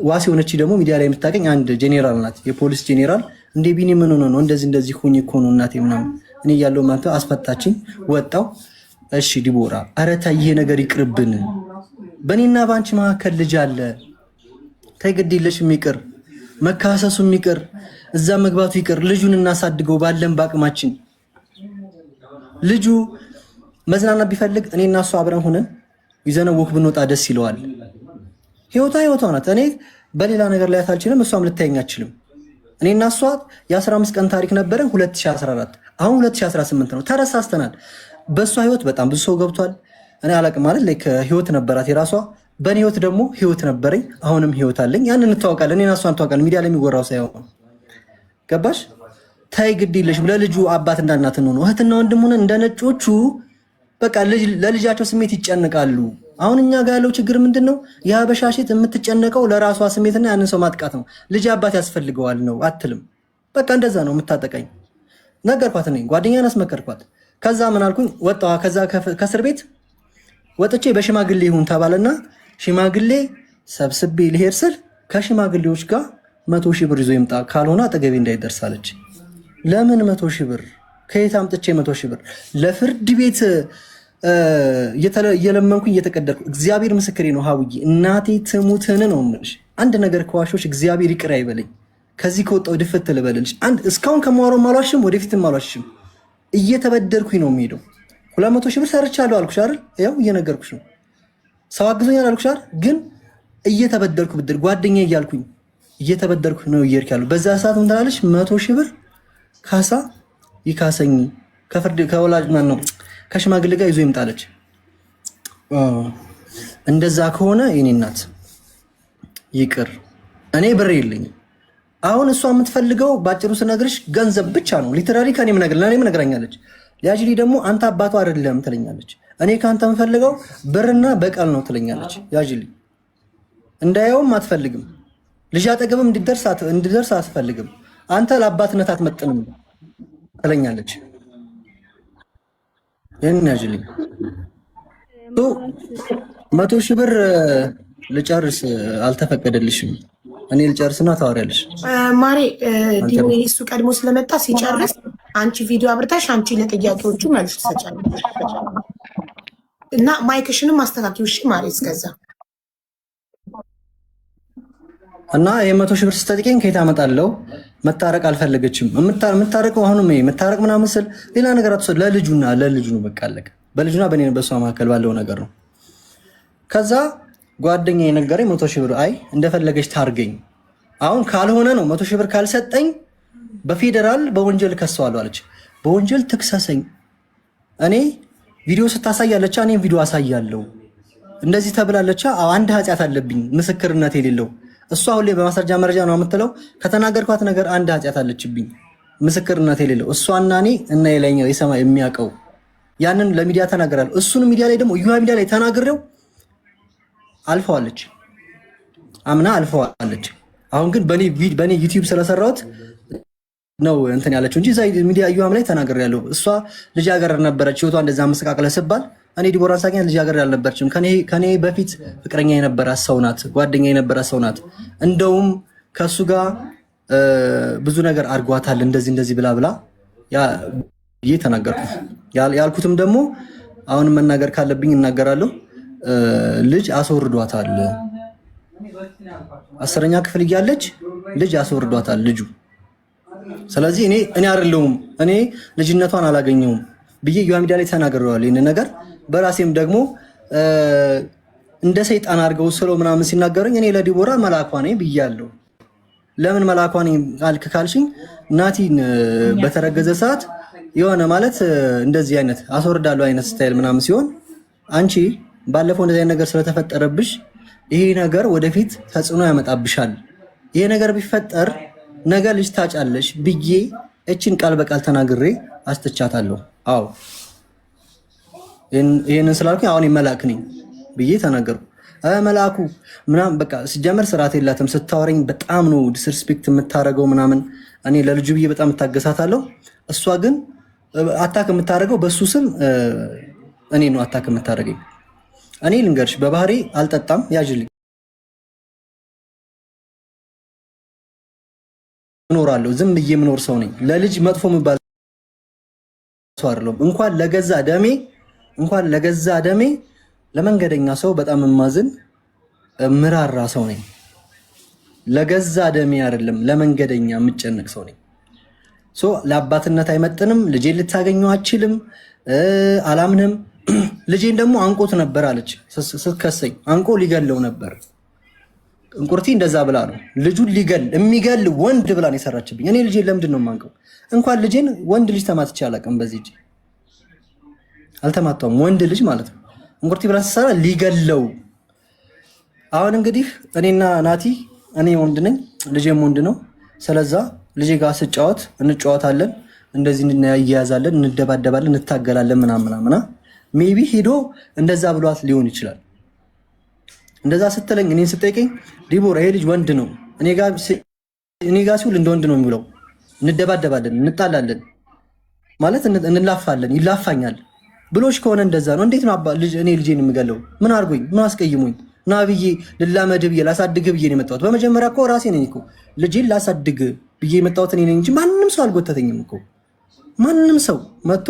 ዋስ የሆነች ደግሞ ሚዲያ ላይ የምታገኝ አንድ ጄኔራል ናት፣ የፖሊስ ጄኔራል። እንደ ቢኒ ምን ሆነ ነው እንደዚህ ሆኜ እኮ ነው እናቴ ምናምን እኔ ያለው ማለት አስፈታችኝ። ወጣው። እሺ ዲቦራ፣ ኧረ ተይ ይሄ ነገር ይቅርብን። በእኔና በአንቺ መካከል ልጅ አለ። ተይ ግድ የለሽም ይቅር፣ መካሰሱም ይቅር፣ እዛ መግባቱ ይቅር። ልጁን እናሳድገው ባለን በአቅማችን። ልጁ መዝናና ቢፈልግ እኔና እሱ አብረን ሆነን ይዘነው ወክ ብንወጣ ደስ ይለዋል። ህይወቷ ናት። እኔ በሌላ ነገር ላይ አልችልም፣ እሷም ልታየኝ አትችልም። እኔና እሷ የ15 ቀን ታሪክ ነበረን 2014። አሁን 2018 ነው። ተረሳስተናል። በእሷ ህይወት በጣም ብዙ ሰው ገብቷል። እኔ አላቅም ማለት ላይ ህይወት ነበራት የራሷ። በእኔ ህይወት ደግሞ ህይወት ነበረኝ። አሁንም ህይወት አለኝ። ያንን እንተዋወቃለን። እኔና እሷ እንተዋወቃለን። ሚዲያ ላይ የሚወራው ሳይሆን ገባሽ? ታይ ግድ የለሽም። ለልጁ አባት እና እናት ነው። እህትና ወንድም ሆነን እንደ ነጮቹ በቃ ለልጃቸው ስሜት ይጨነቃሉ። አሁን እኛ ጋር ያለው ችግር ምንድነው? የሀበሻ ሴት የምትጨነቀው ለራሷ ስሜትና ያንን ሰው ማጥቃት ነው። ልጅ አባት ያስፈልገዋል ነው አትልም። በቃ እንደዛ ነው የምታጠቃኝ። ነገርኳት፣ እኔ ጓደኛዬን አስመከርኳት። ከዛ ምን አልኩኝ? ወጣሁ። ከዛ ከእስር ቤት ወጥቼ በሽማግሌ ይሁን ተባለና ሽማግሌ ሰብስቤ ልሄድ ስል ከሽማግሌዎች ጋር 100,000 ብር ይዞ ይምጣ ካልሆነ አጠገቤ እንዳይደርሳለች። ለምን 100,000 ብር? ከየት አምጥቼ 100,000 ብር? ለፍርድ ቤት እየለመንኩኝ እየተቀደርኩ። እግዚአብሔር ምስክሬ ነው። ሀውዬ እናቴ ትሙትን ነው የምልሽ። አንድ ነገር ከዋሾች እግዚአብሔር ይቅር አይበለኝ። ከዚህ ከወጣው ድፍት ልበልልሽ። እስካሁን ከማወራው አልዋሽም፣ ወደፊትም አልዋሽም። እየተበደርኩኝ ነው የሚሄደው። 200,000 ብር ሰርቻለሁ አልኩሽ አይደል? ያው እየነገርኩሽ ነው። ሰው አግዞኛል አልኩሽ አይደል? ግን እየተበደርኩ ብድር ጓደኛ እያልኩኝ እየተበደርኩ ነው እየሄድኩ ያለው። በዛ ሰዓት ምን ትላለች? 100,000 ብር ካሳ ይካሰኝ ከፍርድ ከወላጅ ማን ነው ከሽማግሌ ጋር ይዞ ይምጣለች። እንደዛ ከሆነ የኔ እናት ይቅር፣ እኔ ብር የለኝም። አሁን እሷ የምትፈልገው ባጭሩ ስነግርሽ ገንዘብ ብቻ ነው። ሊተራሊ ከኔም ነገር ለኔም ነግራኛለች። ሊያጅሊ ደግሞ አንተ አባቷ አይደለም ትለኛለች። እኔ ካንተ የምፈልገው ብርና በቀል ነው ትለኛለች። ያጅሊ እንዳየውም አትፈልግም። ልጅ አጠገብም እንዲደርስ አትፈልግም። አንተ ለአባትነት አትመጥንም ትለኛለች። ይህን ያጅልኝ 100,000 ብር ልጨርስ አልተፈቀደልሽም። እኔ ልጨርስና ታወሪያለሽ ማሬ። ዲሞ እሱ ቀድሞ ስለመጣ ሲጨርስ አንቺ ቪዲዮ አብርታሽ አንቺ ለጥያቄዎቹ መልስ ትሰጫለሽ እና ማይክሽንም አስተካክዪው እሺ ማሬ። እስከዛ እና የ100,000 ብር ስትጠይቀኝ ከየት አመጣለሁ? መታረቅ አልፈለገችም። የምታረቀው አሁንም መታረቅ ምናምን ስል ሌላ ነገር አትወስድ። ለልጁ ነው በቃ አለቀ። በልጁና በእኔ በሷ መካከል ባለው ነገር ነው። ከዛ ጓደኛ የነገረኝ 100,000 ብር አይ እንደፈለገች ታርገኝ። አሁን ካልሆነ ነው 100,000 ብር ካልሰጠኝ በፌዴራል በወንጀል ከሰዋለሁ አለች። በወንጀል ትክሰሰኝ። እኔ ቪዲዮ ስታሳያለች፣ እኔም ቪዲዮ አሳያለሁ። እንደዚህ ተብላለች። አንድ ኃጢአት አለብኝ ምስክርነት የሌለው። እሷ ሁሌ በማስረጃ መረጃ ነው የምትለው። ከተናገርኳት ነገር አንድ ኃጢአት አለችብኝ ምስክርነት የሌለው። እሷና እኔ እና የላይኛው የሰማይ የሚያውቀው ያንን ለሚዲያ ተናገራለሁ። እሱን ሚዲያ ላይ ደግሞ ዩሃ ሚዲያ ላይ ተናግሬው አልፈዋለች፣ አምና አልፈዋለች። አሁን ግን በኔ ዩቲዩብ ስለሰራሁት ነው እንትን ያለችው እንጂ እዛ ሚዲያ ዩሃም ላይ ተናግሬያለሁ። እሷ ልጃገረድ ነበረች፣ ህይወቷ እንደዛ መሰቃቀለ ስባል እኔ ዲቦራን ሳገኛት ልጃገረድ አልነበረችም። ከኔ በፊት ፍቅረኛ የነበራት ሰው ናት፣ ጓደኛ የነበራት ሰው ናት። እንደውም ከሱ ጋር ብዙ ነገር አድርጓታል እንደዚህ ብላ ብዬ ተናገርኩት። ያልኩትም ደግሞ አሁን መናገር ካለብኝ እናገራለሁ። ልጅ አስወርዷታል። 10ኛ ክፍል እያለች ልጅ አስወርዷታል ልጁ። ስለዚህ እኔ አይደለሁም እኔ ልጅነቷን አላገኘውም ብዬ ዩሃ ሚዲያ ላይ ተናግሬዋለሁ። ይሄን ነገር በራሴም ደግሞ እንደ ሰይጣን አድርገው ስለው ምናምን ሲናገሩኝ እኔ ለዲቦራ መልአኳ ነኝ ብያለሁ። ለምን መልአኳ ነኝ ካልሽኝ ናቲን በተረገዘ ሰዓት የሆነ ማለት እንደዚህ አይነት አስወርዳለሁ አይነት ስታይል ምናምን ሲሆን አንቺ ባለፈው እንደዚህ አይነት ነገር ስለተፈጠረብሽ ይሄ ነገር ወደፊት ተጽዕኖ ያመጣብሻል፣ ይሄ ነገር ቢፈጠር ነገ ልጅ ታጫለሽ ብዬ እችን ቃል በቃል ተናግሬ አስተቻታለሁ። አዎ ይሄንን ስላልኩኝ አሁን መልአክ ነኝ ብዬ ተናገርኩ። መልአኩ ምናምን በቃ ሲጀመር ስርዓት የላትም ስታወረኝ፣ በጣም ነው ዲስሪስፔክት የምታደርገው ምናምን። እኔ ለልጁ ብዬ በጣም እታገሳታለሁ። እሷ ግን አታክ የምታደርገው በሱ ስም እኔ ነው አታክ የምታደርገኝ። እኔ ልንገርሽ በባህሪ አልጠጣም፣ ያጅልኝ እኖራለሁ። ዝም ብዬ የምኖር ሰው ነኝ። ለልጅ መጥፎ የሚባል ሰው አይደለም። እንኳን ለገዛ ደሜ ለመንገደኛ ሰው በጣም የማዝን ምራራ ሰው ነኝ። ለገዛ ደሜ አይደለም ለመንገደኛ የምጨነቅ ሰው ነኝ። ለአባትነት አይመጥንም። ልጄን ልታገኘው አችልም፣ አላምንም። ልጄን ደግሞ አንቆት ነበር አለች ስትከሰኝ። አንቆ ሊገለው ነበር። እንቁርቲ እንደዛ ብላ ነው ልጁን የሚገል ወንድ ብላ ነው የሰራችብኝ። እኔ ልጄን ለምንድን ነው የማንቀው? እንኳን ልጄን ወንድ ልጅ ተማትቼ አላውቅም። በዚህ እጅ አልተማታውም፣ ወንድ ልጅ ማለት ነው። እንቁርቲ ብላ ስትሰራ ሊገለው። አሁን እንግዲህ እኔና ናቲ፣ እኔ ወንድ ነኝ፣ ልጄም ወንድ ነው። ስለዛ ልጄ ጋር ስጫወት እንጫወታለን፣ እንደዚህ እንያያዛለን፣ እንደባደባለን፣ እንታገላለን ምናምን። ሜቢ ሄዶ እንደዛ ብሏት ሊሆን ይችላል። እንደዛ ስትለኝ እኔን ስጠይቀኝ ዲቦራ ይሄ ልጅ ወንድ ነው፣ እኔ ጋር ሲውል እንደ ወንድ ነው የሚውለው፣ እንደባደባለን፣ እንጣላለን ማለት እንላፋለን፣ ይላፋኛል ብሎሽ ከሆነ እንደዛ ነው። እንዴት ነው እኔ ልጄን የምገለው? ምን አድርጎኝ? ምን አስቀይሞኝ? ና ብዬ ልላመድ ብዬ ላሳድግ ብዬ ነው የመጣሁት። በመጀመሪያ እኮ ራሴ ነኝ እኮ ልጄን ላሳድግ ብዬ የመጣሁት እኔ ነኝ እንጂ ማንም ሰው አልጎተተኝም እኮ። ማንም ሰው መጥቶ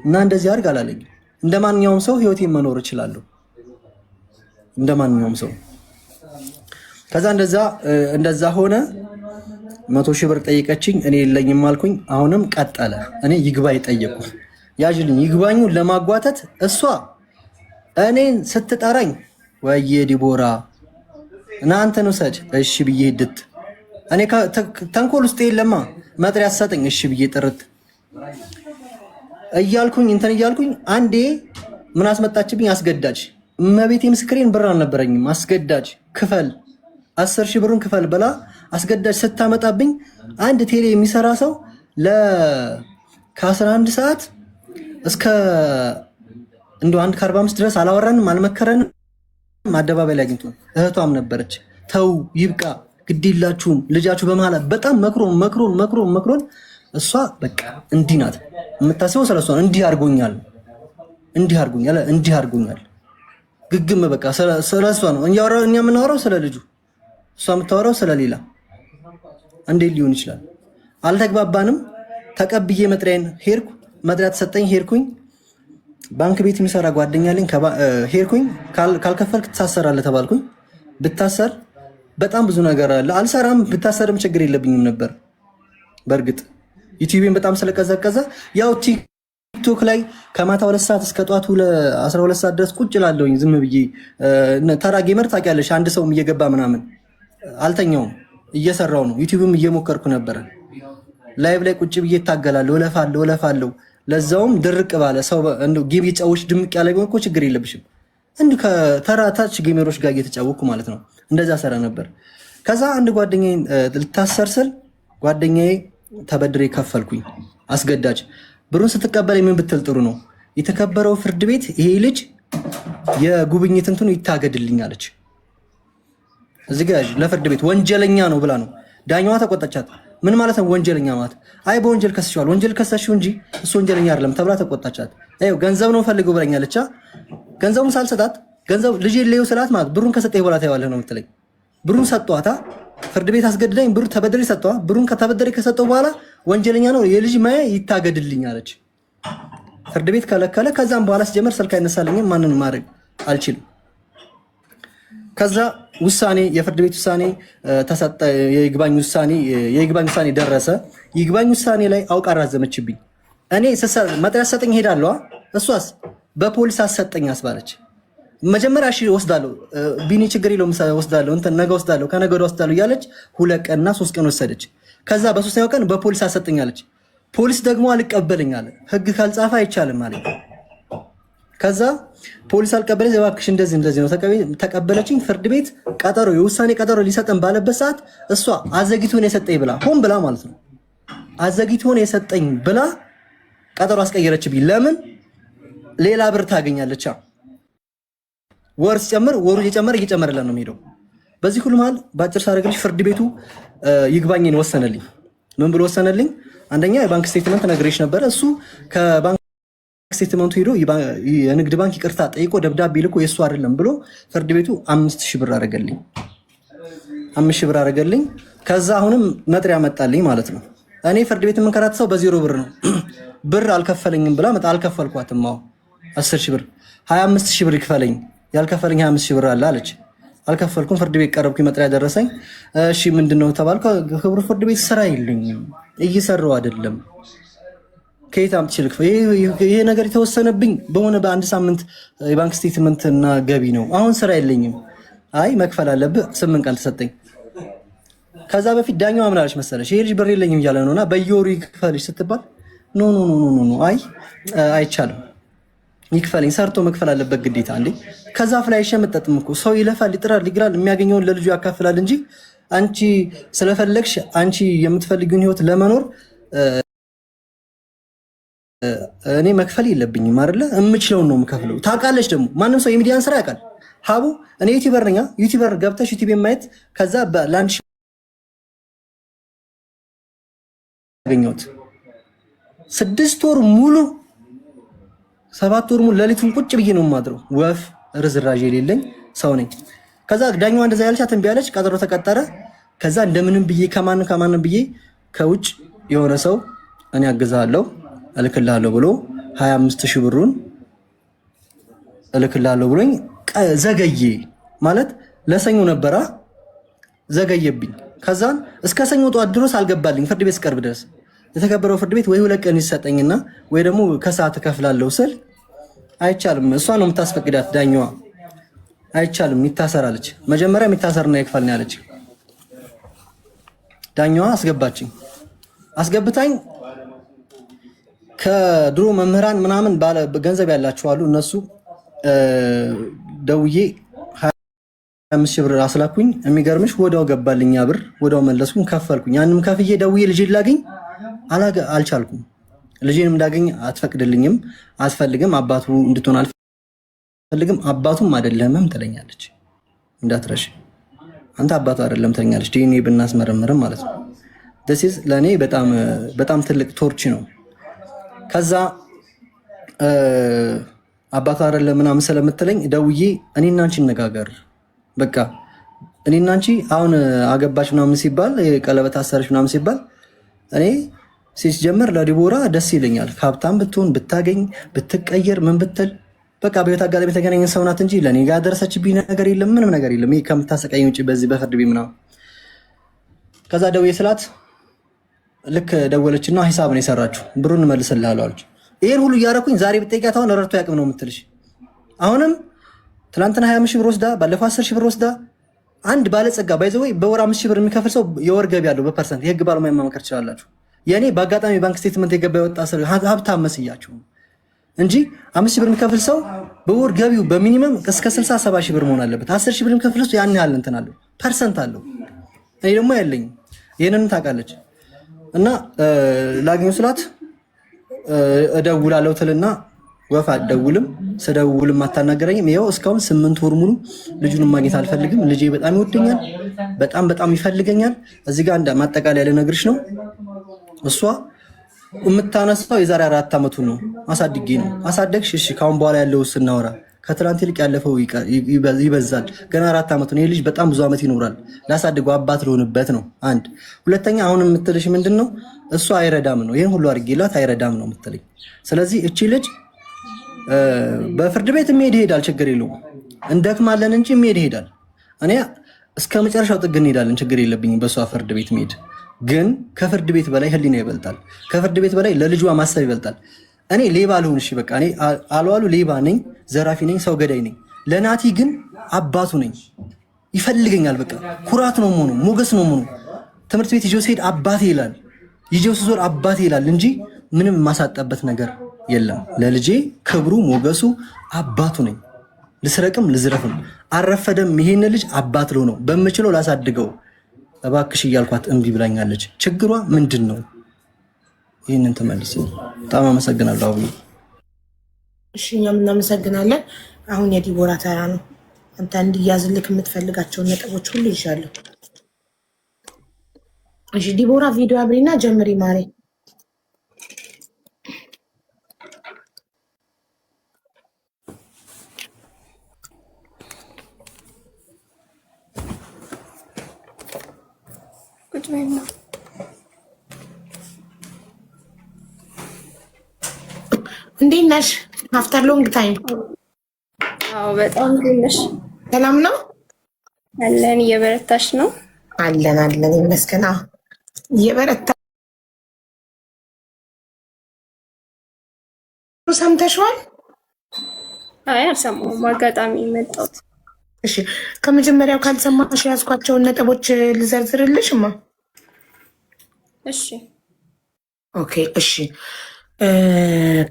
እና እንደዚህ አድርግ አላለኝ። እንደ ማንኛውም ሰው ህይወቴን መኖር እችላለሁ፣ እንደ ማንኛውም ሰው። ከዛ እንደዛ ሆነ። 100 ሺህ ብር ጠይቀችኝ፣ እኔ የለኝም አልኩኝ። አሁንም ቀጠለ። እኔ ይግባኝ ጠየቁ። ያጅልኝ ይግባኙን ለማጓተት እሷ እኔን ስትጠራኝ ወየ ዲቦራ እናንተን ውሰድ እሺ ብዬ ሂድት። እኔ ተንኮል ውስጥ የለማ መጥሪያ አሰጠኝ እሺ ብዬ ጥርት እያልኩኝ እንትን እያልኩኝ አንዴ ምን አስመጣችብኝ? አስገዳጅ። እመቤቴ ምስክሬን ብር አልነበረኝም። አስገዳጅ ክፈል 10 ሺህ ብሩን ክፈል ብላ አስገዳጅ ስታመጣብኝ አንድ ቴሌ የሚሰራ ሰው ከ11 ሰዓት እስከ እንደው 1:45 ድረስ አላወራንም፣ አልመከረንም። አደባባይ ላይ አግኝቶ እህቷም ነበረች። ተው ይብቃ፣ ግዴላችሁም ልጃችሁ በመሀል በጣም መክሮን እሷ በቃ እንዲህ ናት የምታስበው ስለሷ ነው። እንዲህ አድርጎኛል ግግም በቃ ስለሷ ነው እኛ የምናወራው ስለ ልጁ፣ እሷ የምታወራው ስለሌላ። እንዴት ሊሆን ይችላል? አልተግባባንም። ተቀብዬ መጥሪያን ሄድኩ። መጥሪያ ተሰጠኝ። ሄድኩኝ። ባንክ ቤት የሚሰራ ጓደኛ አለኝ። ሄድኩኝ። ካልከፈልክ ትታሰራለህ ተባልኩኝ። ብታሰር በጣም ብዙ ነገር አለ። አልሰራም። ብታሰርም ችግር የለብኝም ነበር። በእርግጥ ዩቲዩብን በጣም ስለቀዘቀዘ ያው ቲክቶክ ላይ ከማታ 2 ሰዓት እስከ ጧቱ 12 ሰዓት ድረስ ቁጭ ላለሁኝ ዝም ብዬ ተራ ጌመር ታውቂያለሽ፣ አንድ ሰውም እየገባ ምናምን አልተኛውም፣ እየሰራው ነው። ዩቲዩብም እየሞከርኩ ነበረ። ላይቭ ላይ ቁጭ ብዬ እታገላለሁ፣ እለፋለሁ። ለዛውም ድርቅ ባለ ሰው እንደው ጌም እየተጫወች ድምቅ ያለ ቢሆን እኮ ችግር የለብሽም። እንዲሁ ከተራ ታች ጌመሮች ጋር እየተጫወኩ ማለት ነው። እንደዛ ሰራ ነበር። ከዛ አንድ ጓደኛዬ ልታሰር ስል ጓደኛዬ ተበድሬ ከፈልኩኝ። አስገዳጅ ብሩን ስትቀበል ምን ብትል ጥሩ ነው? የተከበረው ፍርድ ቤት ይሄ ልጅ የጉብኝት እንትኑ ይታገድልኝ አለች። እዚህ ጋር ለፍርድ ቤት ወንጀለኛ ነው ብላ ነው ዳኛዋ ተቆጣቻት። ምን ማለት ነው ወንጀለኛ ማለት? አይ በወንጀል ከስሽዋል፣ ወንጀል ከሰሽው እንጂ እሱ ወንጀለኛ አይደለም ተብላ ተቆጣቻት። አይው ገንዘብ ነው ፈልገው ብለኛለች። ገንዘቡን ሳልሰጣት ገንዘብ ልጅ የለየው ስላት ማለት ብሩን ከሰጠኝ በኋላ ታይዋለህ ነው የምትለኝ። ብሩን ሰጧታ ፍርድ ቤት አስገድደኝ ብሩ ተበደሪ ሰጠዋ። ብሩን ከተበደሪ ከሰጠው በኋላ ወንጀለኛ ነው የልጅ ማያ ይታገድልኝ አለች። ፍርድ ቤት ከለከለ። ከዛም በኋላ ሲጀመር ስልክ አይነሳልኝም፣ ማንንም ማድረግ አልችልም። ከዛ ውሳኔ የፍርድ ቤት ውሳኔ ተሰጠ። የይግባኝ ውሳኔ ደረሰ። ይግባኝ ውሳኔ ላይ አውቃ አራዘመችብኝ። እኔ መጥሪያ ሰጠኝ ሄዳለሁ፣ እሷስ በፖሊስ አሰጠኝ አስባለች። መጀመሪያ እሺ ወስዳለሁ፣ ቢኒ ችግር የለውም ወስዳለሁ፣ እንትን ነገ ወስዳለሁ፣ ከነገ ወዲያ ወስዳለሁ እያለች 2 ቀንና 3 ቀን ወሰደች። ከዛ በ3ኛው ቀን በፖሊስ አሰጠኛለች። ፖሊስ ደግሞ አልቀበለኝ አለ። ህግ ካልጻፈ አይቻልም አለ። ከዛ ፖሊስ አልቀበለኝ፣ እባክሽ እንደዚህ ነው ተቀበለችኝ። ፍርድ ቤት ቀጠሮ የውሳኔ ቀጠሮ ሊሰጠን ባለበት ሰዓት እሷ አዘግይቶን የሰጠኝ ብላ ሆን ብላ ማለት ነው አዘግይቶን የሰጠኝ ብላ ቀጠሮ አስቀየረችብኝ። ለምን? ሌላ ብር ታገኛለች። ወር ሲጨምር ወሩ እየጨመረለን ነው የሚሄደው። በዚህ ሁሉ መሀል በአጭር ሳደርግልሽ ፍርድ ቤቱ ይግባኝን ወሰነልኝ። ምን ብሎ ወሰነልኝ? አንደኛ የባንክ ስቴትመንት ነግሬሽ ነበረ። እሱ ከባንክ ስቴትመንቱ ሄዶ የንግድ ባንክ ይቅርታ ጠይቆ ደብዳቤ ልኮ የእሱ አይደለም ብሎ ፍርድ ቤቱ 5000 ብር አደረገልኝ። 5000 ብር አደረገልኝ። ከዛ አሁንም መጥሪያ መጣልኝ ማለት ነው። እኔ ፍርድ ቤት የምንከራተተው በ0 ብር ነው። ብር አልከፈለኝም ብላ አልከፈልኳትም። 10000 ብር 25000 ብር ይክፈለኝ፣ ያልከፈለኝ 25000 ብር አለ አለች። አልከፈልኩም። ፍርድ ቤት ቀረብኩኝ፣ መጥሪያ ደረሰኝ። እሺ ምንድነው ተባልኩ። ክቡር ፍርድ ቤት ስራ የለኝም፣ እየሰራው አይደለም፣ ከየት አምጥቼ ልክፈል? ይሄ ነገር የተወሰነብኝ በሆነ በአንድ ሳምንት የባንክ ስቴትመንት እና ገቢ ነው። አሁን ስራ የለኝም። አይ መክፈል አለብህ። 8 ቀን ተሰጠኝ። ከዛ በፊት ዳኛዋ ምን አለች መሰለሽ? ይሄ ልጅ ብር የለኝም እያለ ነውና በየወሩ ይክፈልሽ ስትባል ኖ አይ አይቻልም፣ ይክፈልኝ፣ ሰርቶ መክፈል አለበት ግዴታ። እንዴ ከዛፍ ላይ አይሸመጠጥም እኮ ሰው ይለፋል፣ ይጥራል፣ ይግራል፣ የሚያገኘውን ለልጁ ያካፍላል እንጂ አንቺ ስለፈለግሽ አንቺ የምትፈልጊውን ህይወት ለመኖር እኔ መክፈል የለብኝም አይደለ? የምችለውን ነው የምከፍለው። ታውቃለች ደግሞ ማንም ሰው የሚዲያን ስራ ያውቃል። ሀቡ እኔ ዩቲዩበር ነኝ። ዩቲዩበር ገብተሽ ዩቲዩብ ማየት ከዛ በላንድ ያገኘሁት 6 ወር ሙሉ 7 ወር ሙሉ ሌሊቱን ቁጭ ብዬ ነው የማድረው። ወፍ ርዝራዥ የሌለኝ ሰው ነኝ። ከዛ ዳኛዋ እንደዛ ያለቻት እምቢ አለች። ቀጠሮ ተቀጠረ። ከዛ እንደምንም ብዬ ከማንም ብዬ ከውጭ የሆነ ሰው እኔ አግዛለሁ እልክልሃለሁ ብሎ 25000 ብሩን እልክልሃለሁ ብሎኝ ዘገየ። ማለት ለሰኞ ነበራ ዘገየብኝ። ከዛን እስከ ሰኞ ጠዋት ድረስ አልገባልኝ። ፍርድ ቤት ስቀርብ ድረስ የተከበረው ፍርድ ቤት ወይ 2 ቀን ይሰጠኝና ወይ ደግሞ ከሰዓት እከፍላለሁ ስል አይቻልም። እሷ ነው የምታስፈቅዳት ዳኛዋ። አይቻልም ይታሰራለች። መጀመሪያ የሚታሰርና ይክፈል ነው ያለች ዳኛዋ። አስገባችኝ። አስገብታኝ ከድሮ መምህራን ምናምን ባለ ገንዘብ ያላቸው አሉ። እነሱ ደውዬ 25000 ብር አስላኩኝ። የሚገርምሽ ወዲያው ገባልኝ ብር፣ ወዲያው መለስኩኝ፣ ከፈልኩኝ። ያንንም ከፍዬ ደውዬ ልጄን ላገኝ አልቻልኩም። ልጄንም እንዳገኝ አትፈቅድልኝም፣ አትፈልግም፣ አባቱ እንድትሆን አልፈልግም። አባቱም አይደለህም ትለኛለች። እንዳትረሽ አንተ አባቱ አይደለም ትለኛለች። ዲኤንኤ ብናስመረምርም ማለት ነው። ደስ ለእኔ በጣም ትልቅ ቶርች ነው። ከዛ አባቱ አይደለም ምናምን ስለምትለኝ ደውዬ እኔና አንቺ እንነጋገር፣ በቃ እኔና አንቺ አሁን አገባች ምናምን ሲባል ቀለበት አሰረች ምናምን ሲባል እኔ ሲጀመር ለዲቦራ ደስ ይለኛል። ሀብታም ብትሆን ብታገኝ ብትቀየር ምን ብትል በቃ በህይወት አጋጣሚ የተገናኘን ሰው ናት እንጂ ለእኔ ጋር ደረሰችብኝ ነገር የለም፣ ምንም ነገር የለም። ይሄ ከምታሰቃኝ ውጭ በዚህ በፍርድ ቤት ምናምን። ከዛ ደውዬ ስላት ልክ ደወለችና ሂሳብን የሰራችው ብሩን እመልስልሃለሁ አለች። ይሄን ሁሉ እያደረኩኝ ዛሬ ብትጠይቃት አሁን ረድቶ ያቅም ነው የምትልሽ። አሁንም ትናንትና 20000 ብር ወስዳ ባለፈው 10000 ብር ወስዳ አንድ ባለጸጋ ባይዘወይ በወር 5000 ብር የሚከፍል ሰው የወር ገቢ ያለው በፐርሰንት የህግ ባለሙያ ማመከር ትችላላችሁ። የኔ በአጋጣሚ ባንክ ስቴትመንት የገባ የወጣ ሰው ሀብታም መስያችሁ እንጂ 5000 ብር የሚከፍል ሰው በወር ገቢው በሚኒመም እስከ 60-70 ሺህ ብር መሆን አለበት። 10000 ብር የሚከፍል ሰው ያን ያህል እንትን አለው ፐርሰንት አለው። እኔ ደግሞ ያለኝ ይሄንን ታውቃለች። እና ላግኘው ስላት እደውላለሁ ትልና ወፍ አትደውልም፣ ስደውልም አታናገረኝም። ይኸው እስካሁን 8 ወር ሙሉ ልጁን ማግኘት አልፈልግም። ልጄ በጣም ይወደኛል፣ በጣም ይፈልገኛል። እዚህ ጋር እንደ ማጠቃለያ ልነግርሽ ነው። እሷ የምታነሳው የዛሬ 4 ዓመቱን ነው። አሳድጌ ነው አሳደግሽ። እሺ ካሁን በኋላ ያለው ስናወራ ከትላንት ይልቅ ያለፈው ይበዛል። ገና 4 ዓመቱ ነው። ይሄ ልጅ በጣም ብዙ ዓመት ይኖራል። ላሳድገው አባት ልሆንበት ነው። አንድ ሁለተኛ፣ አሁን የምትልሽ ምንድን ነው? እሷ አይረዳም ነው። ይህን ሁሉ አድርጌላት አይረዳም ነው የምትለኝ። ስለዚህ እቺ ልጅ በፍርድ ቤት የሚሄድ ይሄዳል፣ ችግር የለውም። እንደክማለን እንጂ የሚሄድ ይሄዳል። እኔ እስከ መጨረሻው ጥግ እንሄዳለን፣ ችግር የለብኝም በእሷ ፍርድ ቤት መሄድ። ግን ከፍርድ ቤት በላይ ህሊና ይበልጣል። ከፍርድ ቤት በላይ ለልጇ ማሰብ ይበልጣል። እኔ ሌባ ልሁን፣ እሺ በቃ እኔ አልዋሉ ሌባ ነኝ፣ ዘራፊ ነኝ፣ ሰው ገዳይ ነኝ። ለናቲ ግን አባቱ ነኝ። ይፈልገኛል። በቃ ኩራት ነው መሆኑ፣ ሞገስ ነው መሆኑ። ትምህርት ቤት ይዤው ሲሄድ አባቴ ይላል፣ ይዤው ስዞር አባቴ ይላል እንጂ ምንም የማሳጣበት ነገር የለም። ለልጄ ክብሩ ሞገሱ አባቱ ነኝ። ልስረቅም ልዝረፍም አረፈደም ይሄን ልጅ አባት ልሆነው በምችለው ላሳድገው እባክሽ እያልኳት እምቢ ብላኛለች። ችግሯ ምንድን ነው? ይህንን ትመልስ። በጣም አመሰግናለሁ። አቡ እሺ፣ እኛም እናመሰግናለን። አሁን የዲቦራ ተራ ነው። አንተ እንዲያዝልክ የምትፈልጋቸውን ነጥቦች ሁሉ ይሻለሁ። እሺ ዲቦራ ቪዲዮ አብሪና ጀምሪ ማሬ። እንዴት ነሽ? አፍተር ሎንግ ታይም። አዎ በጣም እንዴት ነሽ? ሰላም ነው አለን። እየበረታሽ ነው? አለን ይመስገን። እየበረታ ሰምተሽዋል? አይ አልሰማሁም፣ አጋጣሚ መጣሁት። እሺ ከመጀመሪያው ካልሰማሽ ያዝኳቸውን ነጥቦች ልዘርዝርልሽማ። እሺ ኦኬ እሺ።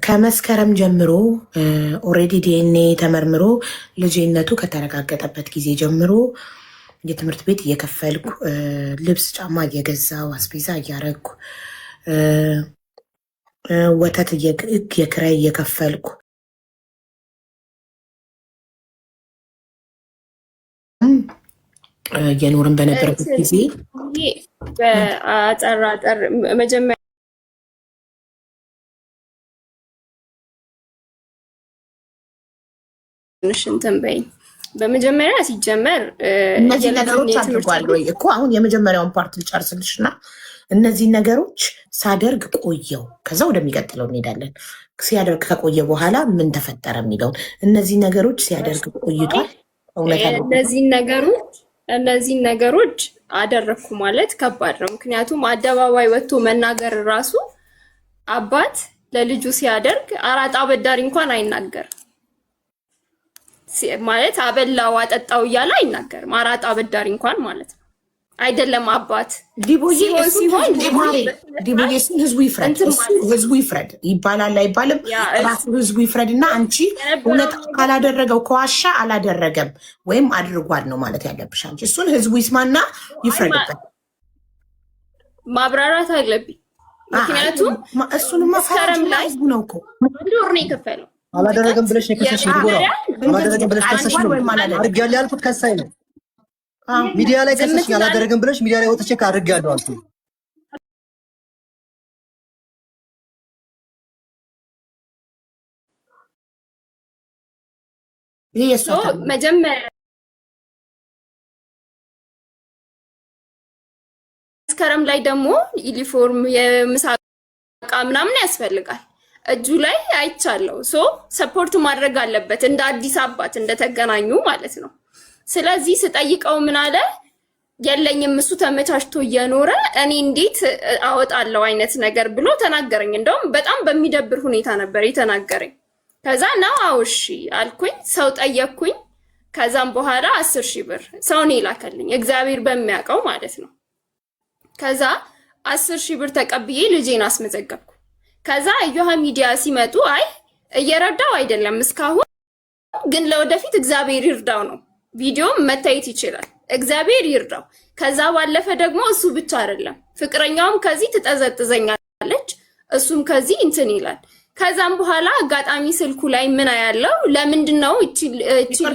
ከመስከረም ጀምሮ ኦልሬዲ ዲኤንኤ ተመርምሮ ልጅነቱ ከተረጋገጠበት ጊዜ ጀምሮ የትምህርት ቤት እየከፈልኩ ልብስ ጫማ እየገዛው አስቤዛ እያረግኩ ወተት የክራይ እየከፈልኩ እየኖርን በነበረበት ጊዜ በአጠራጠር መጀመሪያ እንትን በይ። በመጀመሪያ ሲጀመር እነዚህ ነገሮች አድርጓል ወይ እኮ አሁን የመጀመሪያውን ፓርት ልጨርስልሽ እና እነዚህ ነገሮች ሳደርግ ቆየው፣ ከዛ ወደሚቀጥለው እንሄዳለን። ሲያደርግ ከቆየ በኋላ ምን ተፈጠረ የሚለውን እነዚህ ነገሮች ሲያደርግ ቆይቷል። እነዚህን ነገሮች አደረግኩ ማለት ከባድ ነው። ምክንያቱም አደባባይ ወጥቶ መናገር ራሱ አባት ለልጁ ሲያደርግ አራጣ አበዳሪ እንኳን አይናገርም ማለት አበላው አጠጣው እያለ አይናገርም። አራጣ አበዳሪ እንኳን ማለት ነው አይደለም። አባት ሲሆን ህዝቡ ይፍረድ ይባላል አይባልም? ራሱ ህዝቡ ይፍረድ እና አንቺ እውነት ካላደረገው ከዋሻ አላደረገም ወይም አድርጓል ነው ማለት ያለብሽ አንቺ። እሱን ህዝቡ ይስማና ይፍረድበት። ማብራራት አለብኝ። ምክንያቱም እሱንማ መስከረም ላይ ህዝቡ ነው እኮ ወር ነው የከፈለው። አላደረገም ብለሽ የከሰሽ ዲቦራ፣ አላደረገም ብለሽ ከሰሽ ነው አድርጌያለሁ ያልኩት ከሳይ ነው። ሚዲያ ላይ ከሰሽ አላደረገም ብለሽ ሚዲያ ላይ ወጥቼ አድርጌያለሁ አልኩ። መጀመሪያ መስከረም ላይ ደግሞ ዩኒፎርም የምሳ ዕቃ ምናምን ያስፈልጋል። እጁ ላይ አይቻለሁ። ሰፖርት ማድረግ አለበት እንደ አዲስ አባት እንደተገናኙ ማለት ነው። ስለዚህ ስጠይቀው ምን አለ? የለኝም እሱ ተመቻችቶ እየኖረ እኔ እንዴት አወጣለሁ አይነት ነገር ብሎ ተናገረኝ። እንደውም በጣም በሚደብር ሁኔታ ነበር የተናገረኝ። ከዛ ነው አውሺ አልኩኝ። ሰው ጠየቅኩኝ። ከዛም በኋላ 10,000 ብር ሰው ነው የላከልኝ፣ እግዚአብሔር በሚያውቀው ማለት ነው። ከዛ 10,000 ብር ተቀብዬ ልጄን አስመዘገብኩ። ከዛ እዮሃ ሚዲያ ሲመጡ አይ እየረዳው አይደለም እስካሁን፣ ግን ለወደፊት እግዚአብሔር ይርዳው ነው። ቪዲዮም መታየት ይችላል። እግዚአብሔር ይርዳው። ከዛ ባለፈ ደግሞ እሱ ብቻ አይደለም፣ ፍቅረኛውም ከዚህ ትጠዘጥዘኛለች፣ እሱም ከዚህ እንትን ይላል። ከዛም በኋላ አጋጣሚ ስልኩ ላይ ምን ያለው ለምንድነው እቺ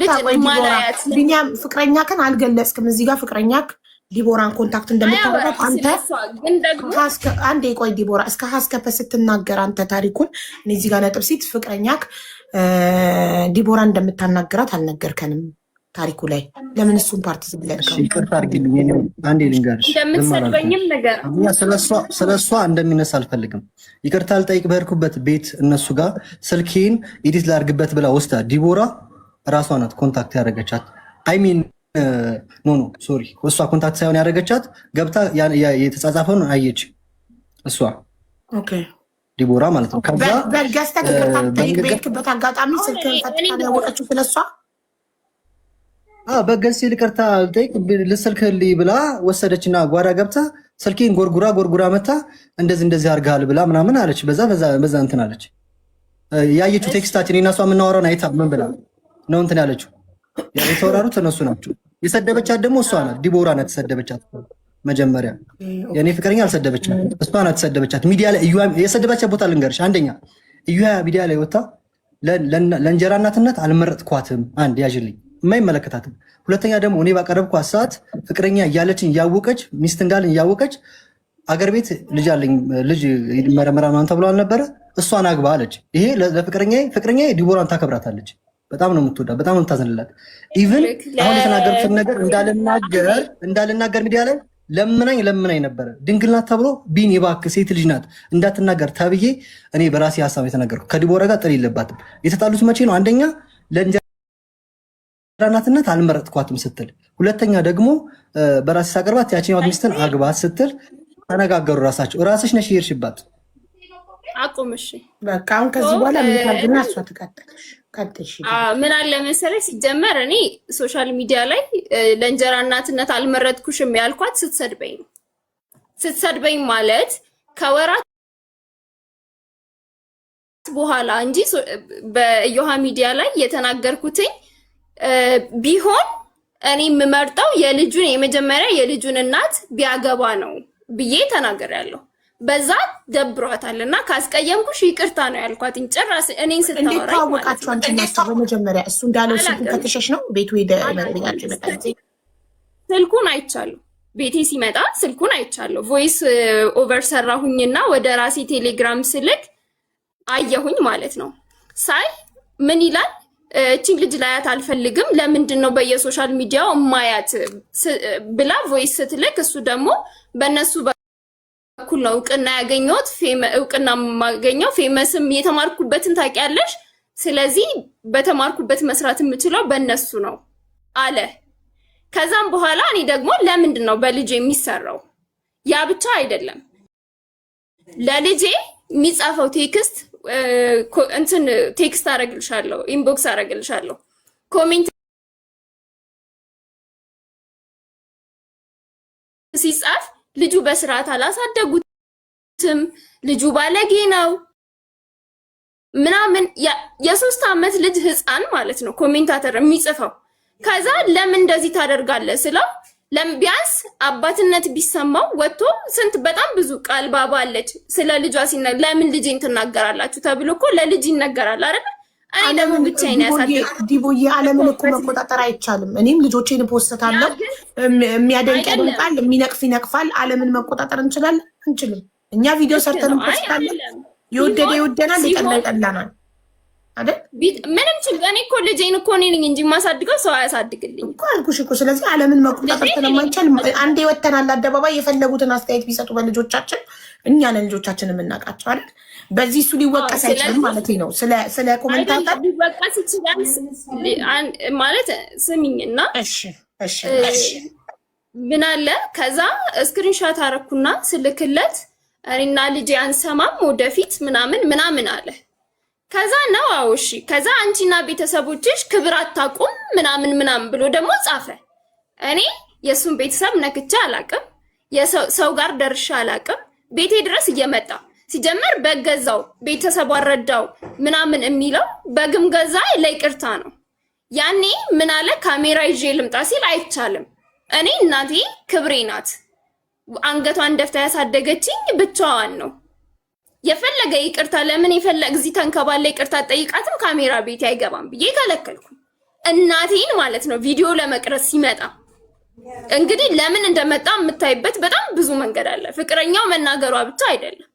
ልጅ ማላያት ቢኒያም ፍቅረኛ ከን አልገለጽክም እዚህ ጋር ፍቅረኛ ዲቦራን ኮንታክት እንደምታደርጋት አንተ ግን ደግሞ አንዴ ቆይ ዲቦራ እስከ ሀስከፈ ስትናገር አንተ ታሪኩን እኔ እዚህ ጋር ነጥብ ሲት ፍቅረኛክ ዲቦራ እንደምታናገራት አልነገርከንም ታሪኩ ላይ ለምን እሱን ፓርት ዝብለርከው ይቅርታ አድርጊልኝ እኔ አንዴ ልንገርሽ እንደምትሰድበኝም ነገር ስለሷ እንደሚነሳ አልፈልግም ይቅርታ ልጠይቅ በርኩበት ቤት እነሱ ጋር ስልኬን ኤዲት ላርግበት ብላ ወስዳ ዲቦራ ራሷ ናት ኮንታክት ያደረገቻት አይ ሚን ኖ ሶሪ እሷ ኮንታክት ሳይሆን ያደረገቻት ገብታ የተጻጻፈውን አየች እሷ ኦኬ ዲቦራ ማለት ነው ከዛ በርጋስታ በርክበት አጋጣሚ ስልክን ፈጥታ ያወቀችው ስለሷ በገንሲ ልቅርታ ልጠይቅ ልስልክልኝ ብላ ወሰደችና ጓዳ ገብታ ስልኬን ጎርጉራ መታ እንደዚህ አርጋል ብላ ምናምን አለች በዛ እንትን አለች ያየችው ቴክስታችን እኔና እሷ የምናወራውን አይታ ምን ብላ ነው እንትን ያለችው የተወራሩት እነሱ ናቸው የሰደበቻት ደግሞ እሷ ናት ዲቦራ ናት የሰደበቻት መጀመሪያ የኔ ፍቅረኛ አልሰደበቻት እሷ ናት የሰደበቻት ሚዲያ ላይ የሰደበቻት ቦታ ልንገርሽ አንደኛ እዩያ ሚዲያ ላይ ወጣ ለእንጀራ እናትነት አልመረጥኳትም አንድ ያዥልኝ የማይመለከታትም ሁለተኛ ደግሞ እኔ ባቀረብኳት ሰዓት ፍቅረኛ እያለችን እያወቀች ሚስት እንዳለኝ እያወቀች አገር ቤት ልጅ አለኝ ልጅ መረመራ ማን ተብሎ አልነበረ እሷን አግባ አለች ይሄ ለፍቅረኛ ዲቦራን ታከብራታለች በጣም ነው የምትወዳ በጣም ነው የምታዝንላት ኢቭን አሁን የተናገርኩት ነገር እንዳልናገር ሚዲያ ላይ ለምናኝ ነበረ ድንግልናት ተብሎ ቢን እባክህ ሴት ልጅ ናት እንዳትናገር ተብዬ እኔ በራሴ ሐሳብ የተናገርኩት ከዲቦራ ጋር ጥል የለባትም የተጣሉት መቼ ነው አንደኛ ለእንጀራ እናትነት አልመረጥኳትም ስትል ሁለተኛ ደግሞ በራሴ ሳቀርባት ያቺኛው ሚስትን አግባት ስትል ተነጋገሩ ራስሽ ነሽ ይርሽባት አቁምሽ በቃ አሁን ከዚህ በኋላ ምን ታርግና እሷ ትቀጥልሽ ምን አለ መሰለሽ ሲጀመር እኔ ሶሻል ሚዲያ ላይ ለእንጀራ እናትነት አልመረጥኩሽም ያልኳት ስትሰድበኝ ማለት ከወራት በኋላ እንጂ በዮሃ ሚዲያ ላይ የተናገርኩትኝ ቢሆን እኔ የምመርጠው የመጀመሪያ የልጁን እናት ቢያገባ ነው ብዬ ተናግሬያለሁ በዛ ደብሯታልና ካስቀየምኩሽ ይቅርታ ነው ያልኳት ጭራሽ እኔን ስታወራኝ እንዴት ታወቃችሁ አንቺ እናስተው በመጀመሪያ እሱ እንዳለው ስልኩን ከተሸሽ ነው ቤቱ ይደረጋችሁ ይመጣል ስልኩን አይቻለሁ ቤቴ ሲመጣ ስልኩን አይቻለሁ ቮይስ ኦቨር ሰራሁኝና ወደ ራሴ ቴሌግራም ስልክ አየሁኝ ማለት ነው ሳይ ምን ይላል እቺን ልጅ ላያት አልፈልግም ለምንድን ነው በየሶሻል ሚዲያው ማያት ብላ ቮይስ ስትልክ እሱ ደግሞ በእነሱ በኩል ነው እውቅና ያገኘሁት እውቅና ማገኘው ፌመስም የተማርኩበትን ታውቂያለሽ ስለዚህ በተማርኩበት መስራት የምችለው በእነሱ ነው አለ ከዛም በኋላ እኔ ደግሞ ለምንድን ነው በልጄ የሚሰራው ያ ብቻ አይደለም ለልጄ የሚጻፈው ቴክስት እንትን ቴክስት አረግልሻለሁ ኢንቦክስ አረግልሻለሁ ኮሜንት ሲጻፍ ልጁ በስርዓት አላሳደጉትም ልጁ ባለጌ ነው ምናምን የ3 ዓመት ልጅ ህፃን ማለት ነው ኮሜንታተር የሚጽፈው ከዛ ለምን እንደዚህ ታደርጋለህ ስለው ቢያንስ አባትነት ቢሰማው ወጥቶ ስንት በጣም ብዙ ቃል ባባ አለች ስለ ልጇ ለምን ልጅን ትናገራላችሁ ተብሎ እኮ ለልጅ ይነገራል አይደል እኔ ደግሞ ብቻዬን ያሳደግኩት ዲቦዬ ዓለምን እኮ መቆጣጠር አይቻልም እኔም ልጆቼን ፖስታለሁ የሚያደንቅ ያደንቃል የሚነቅፍ ይነቅፋል ዓለምን መቆጣጠር እንችላለን አንችልም እኛ ቪዲዮ ሰርተን ፖስታለን የወደደ ይወደናል የጠላ ይጠላናል አይደል ምንም ችግር እኔ እኮ ልጄን እኮ እኔ ነኝ እንጂ ማሳድገው ሰው አያሳድግልኝ እኮ አልኩሽ እኮ ስለዚህ ዓለምን መቆጣጠር ስለማንችል አንዴ ወተናል አደባባይ የፈለጉትን አስተያየት ቢሰጡ በልጆቻችን እኛ ነን ልጆቻችን የምናውቃቸው አይደል በዚህ እሱ ሊወቀስ አይችልም ማለት ነው ስለ ኮሜንታተር ሊወቀስ ይችላል ማለት ስሚኝና እሺ ምን አለ ከዛ ስክሪንሾት አረኩና ስልክለት እኔና ልጄ አንሰማም ወደፊት ምናምን አለ ከዛ ነው አውሺ ከዛ አንቺና ቤተሰቦችሽ ክብር አታቁም ምናምን ብሎ ደግሞ ጻፈ እኔ የሱን ቤተሰብ ነክቼ አላቅም የሰው ጋር ደርሻ አላቅም ቤቴ ድረስ እየመጣ ሲጀመር በገዛው ቤተሰብ አረዳው ምናምን የሚለው በግም ገዛ ለይቅርታ ነው ያኔ ምን አለ ካሜራ ይዤ ልምጣ ሲል አይቻልም እኔ እናቴ ክብሬ ናት አንገቷን ደፍታ ያሳደገችኝ ብቻዋን ነው የፈለገ ይቅርታ ለምን የፈለግ እዚህ ተንከባለ ይቅርታ ጠይቃትም ካሜራ ቤት አይገባም ብዬ ከለከልኩ። እናቴን ማለት ነው ቪዲዮ ለመቅረጽ ሲመጣ እንግዲህ ለምን እንደመጣ የምታይበት በጣም ብዙ መንገድ አለ። ፍቅረኛው መናገሯ ብቻ አይደለም።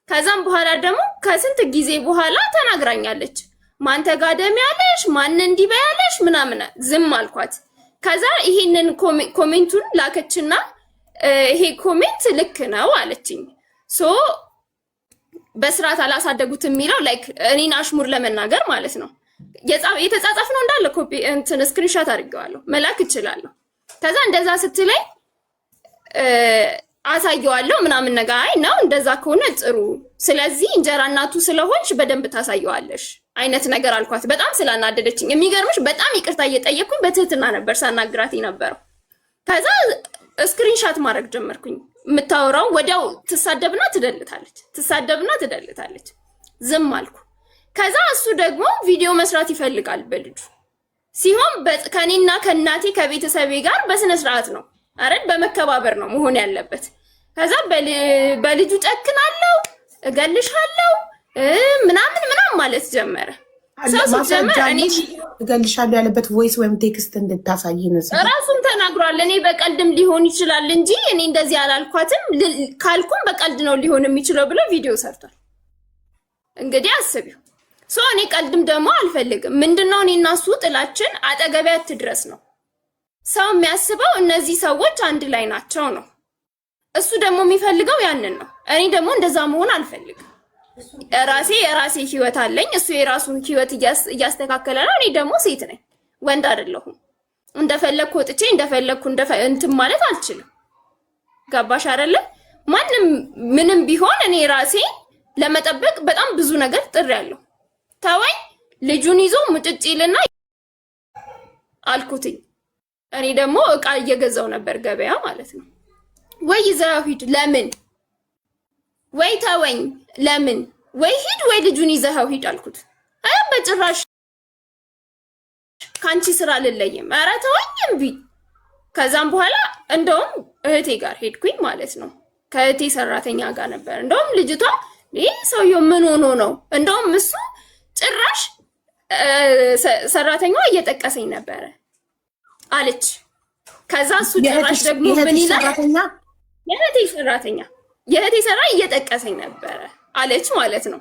ከዛም በኋላ ደግሞ ከስንት ጊዜ በኋላ ተናግራኛለች። ማን ተጋደም ያለሽ ማን እንዲበያለሽ ምናምን ዝም አልኳት። ከዛ ይሄንን ኮሜንቱን ላከችና ይሄ ኮሜንት ልክ ነው አለችኝ። ሶ በስርዓት አላሳደጉትም የሚለው ላይክ እኔን አሽሙር ለመናገር ማለት ነው። የተጻጻፍ ነው እንዳለ ኮፒ እንትን ስክሪንሾት አድርጌዋለሁ መላክ እችላለሁ። ከዛ እንደዛ ስትለኝ አሳየዋለሁ ምናምን ነገር አይ ነው እንደዛ ከሆነ ጥሩ፣ ስለዚህ እንጀራ እናቱ ስለሆንሽ በደንብ ታሳየዋለሽ አይነት ነገር አልኳት። በጣም ስላናደደችኝ የሚገርምሽ በጣም ይቅርታ እየጠየቅኩኝ በትህትና ነበር ሳናግራት የነበረው። ከዛ ስክሪንሾት ማድረግ ጀመርኩኝ። የምታወራው ወዲያው ትሳደብና ትደልታለች። ዝም አልኩ። ከዛ እሱ ደግሞ ቪዲዮ መስራት ይፈልጋል በልጁ ሲሆን ከኔና ከእናቴ ከቤተሰቤ ጋር በስነ ስርዓት ነው አይደል፣ በመከባበር ነው መሆን ያለበት። ከዛ በልጁ ጨክናለሁ፣ እገልሻለሁ ምናምን ማለት ጀመረ። እኔ እገልሻለሁ ያለበት ቮይስ ወይም ቴክስት እንድታሳይ ነው ራሱን ተናግሯል። እኔ በቀልድም ሊሆን ይችላል እንጂ እኔ እንደዚህ አላልኳትም፣ ካልኩም በቀልድ ነው ሊሆን የሚችለው ብሎ ቪዲዮ ሰርቷል። እንግዲህ አስቢው። እኔ ቀልድም ደግሞ አልፈልግም። ምንድነው እኔ እና እሱ ጥላችን አጠገቢያ አትድረስ ነው። ሰው የሚያስበው እነዚህ ሰዎች አንድ ላይ ናቸው ነው። እሱ ደግሞ የሚፈልገው ያንን ነው። እኔ ደግሞ እንደዛ መሆን አልፈልግም። የራሴ ህይወት አለኝ። እሱ የራሱን ህይወት እያስተካከለ ነው። እኔ ደግሞ ሴት ነኝ፣ ወንድ አይደለሁም። እንደፈለኩ ወጥቼ እንደፈለኩ እንትን ማለት አልችልም። ገባሽ አይደለ? ማንም ምንም ቢሆን እኔ ራሴ ለመጠበቅ በጣም ብዙ ነገር ጥሬያለሁ። ተወኝ ልጁን ይዞ ሙጭጭ ይልና አልኩትኝ። እኔ ደግሞ እቃ እየገዛው ነበር ገበያ ማለት ነው። ወይ ይዘው ሂድ ለምን፣ ወይ ተወኝ ለምን፣ ወይ ሂድ ወይ ልጁን ይዘው ሂድ አልኩት። በጭራሽ ካንቺ ስራ ልለይም፣ ኧረ ተወኝ እምቢ። ከዛም በኋላ እንደውም እህቴ ጋር ሄድኩኝ ማለት ነው። ከእህቴ ሰራተኛ ጋር ነበር። እንደውም ልጅቷ ይሄ ሰውየው ምን ሆኖ ነው? እንደውም እሱ ጭራሽ ሰራተኛዋ እየጠቀሰኝ ነበረ አለች። ከዛ እሱ ጭራሽ ደግሞ ምን ይላል? የእህቴ ሰራ እየጠቀሰኝ ነበረ አለች ማለት ነው።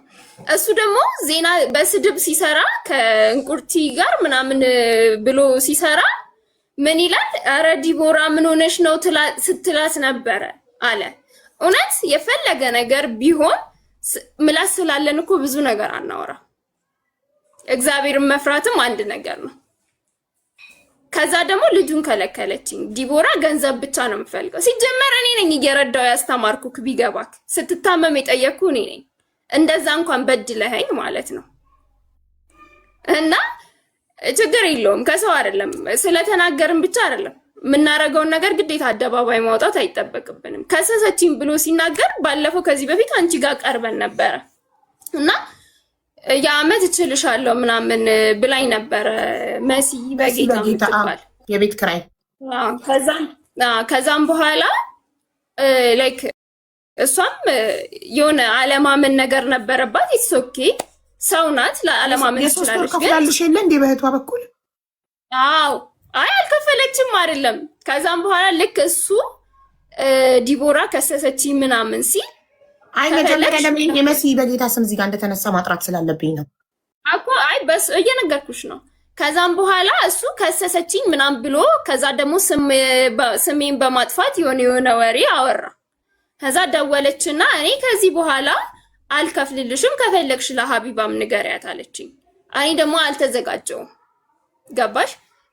እሱ ደግሞ ዜና በስድብ ሲሰራ ከእንቁርቲ ጋር ምናምን ብሎ ሲሰራ ምን ይላል? ኧረ ዲቦራ ምን ሆነሽ ነው ስትላት ነበረ አለ። እውነት የፈለገ ነገር ቢሆን ምላስ ስላለን እኮ ብዙ ነገር አናወራ። እግዚአብሔርን መፍራትም አንድ ነገር ነው። ከዛ ደግሞ ልጁን ከለከለችኝ። ዲቦራ ገንዘብ ብቻ ነው የምፈልገው። ሲጀመር እኔ ነኝ እየረዳው ያስተማርኩክ፣ ቢገባክ ስትታመም የጠየቅኩ እኔ ነኝ። እንደዛ እንኳን በድለኸኝ ማለት ነው። እና ችግር የለውም ከሰው አይደለም ስለተናገርን ብቻ አይደለም የምናረገውን ነገር ግዴታ አደባባይ ማውጣት አይጠበቅብንም። ከሰሰችኝ ብሎ ሲናገር ባለፈው ከዚህ በፊት አንቺ ጋር ቀርበን ነበረ እና የአመት እችልሻለሁ ምናምን ብላኝ ነበረ መሲ በጌታ ምትባል የቤት ኪራይ። ከዛም በኋላ ላይክ እሷም የሆነ አለማመን ነገር ነበረባት። ኢትስ ኦኬ ሰው ናት፣ ለአለማመን ትችላለች። ከፍላልሽ የለ እንዴ በእህቷ በኩል? አዎ አይ አልከፈለችም አይደለም። ከዛም በኋላ ልክ እሱ ዲቦራ ከሰሰችኝ ምናምን ሲል አይ መጀመሪያ ለምን የመሲ በጌታ ስም እዚህ ጋር እንደተነሳ ማጥራት ስላለብኝ ነው እኮ። አይ በስ እየነገርኩሽ ነው። ከዛም በኋላ እሱ ከሰሰችኝ ምናምን ብሎ ከዛ ደግሞ ስሜን በማጥፋት የሆነ ወሬ አወራ። ከዛ ደወለችና እኔ ከዚህ በኋላ አልከፍልልሽም፣ ከፈለግሽ ለሀቢባም ንገሪያት አለችኝ። እኔ ደግሞ አልተዘጋጀውም። ገባሽ?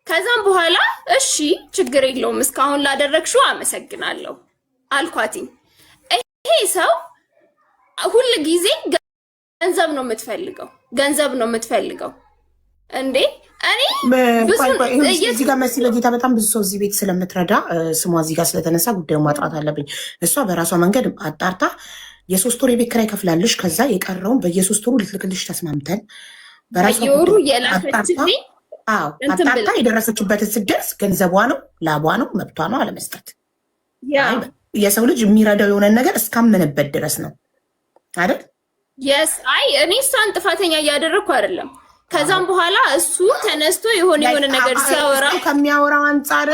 ከዛም በኋላ እሺ ችግር የለውም እስካሁን ላደረግሽው አመሰግናለሁ አልኳትኝ። ይሄ ሰው ሁል ጊዜ ገንዘብ ነው የምትፈልገው እንዴ? እኔ እዚህ ጋር መሲ በጌታ በጣም ብዙ ሰው እዚህ ቤት ስለምትረዳ ስሟ እዚህ ጋር ስለተነሳ ጉዳዩ ማጥራት አለብኝ። እሷ በራሷ መንገድ አጣርታ የ3 ወር የቤት ኪራይ ከፍላለሽ። ከዛ የቀረውን በየ3 ወሩ ልትልክልሽ ተስማምተን በራሷ አጣርታ የደረሰችበትን ስትደርስ ገንዘቧ ነው፣ ላቧ ነው፣ መብቷ ነው አለመስጠት። የሰው ልጅ የሚረዳው የሆነን ነገር እስካመነበት ድረስ ነው አይደል? የስ አይ እኔ እሷን ጥፋተኛ እያደረኩ አይደለም። ከዛም በኋላ እሱ ተነስቶ የሆነ ነገር ሲያወራ ከሚያወራው አንጻር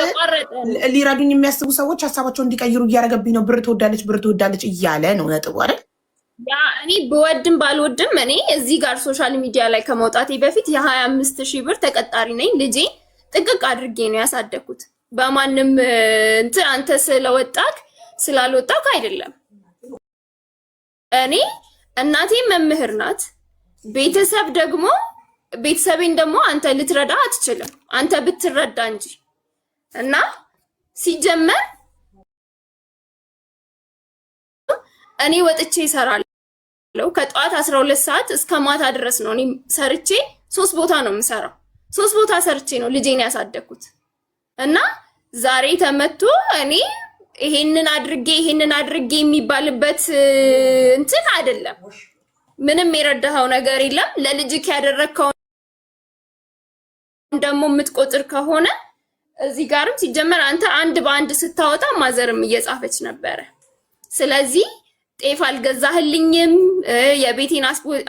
ሊረዱኝ የሚያስቡ ሰዎች ሀሳባቸውን እንዲቀይሩ እያደረገብኝ ነው። ብር ትወዳለች እያለ ነው ነጥቡ አይደል? ያ እኔ ብወድም ባልወድም እኔ እዚህ ጋር ሶሻል ሚዲያ ላይ ከመውጣቴ በፊት የ25,000 ብር ተቀጣሪ ነኝ። ልጄ ጥቅቅ አድርጌ ነው ያሳደኩት። በማንም እንትን አንተ ስለወጣክ ስላልወጣክ አይደለም። እኔ እናቴ መምህር ናት። ቤተሰቤን ደግሞ አንተ ልትረዳ አትችልም። አንተ ብትረዳ እንጂ እና ሲጀመር እኔ ወጥቼ እሰራለሁ ከጠዋት 12 ሰዓት እስከ ማታ ድረስ ነው። እኔ ሰርቼ 3 ቦታ ነው የምሰራው። 3 ቦታ ሰርቼ ነው ልጄን ያሳደኩት። እና ዛሬ ተመቶ እኔ ይሄንን አድርጌ የሚባልበት እንትን አይደለም። ምንም የረዳኸው ነገር የለም። ለልጅክ ያደረከው ደግሞ የምትቆጥር ከሆነ እዚህ ጋርም ሲጀመር አንተ አንድ በአንድ ስታወጣ ማዘርም እየጻፈች ነበረ። ስለዚህ ጤፍ አልገዛህልኝም፣ የቤቴን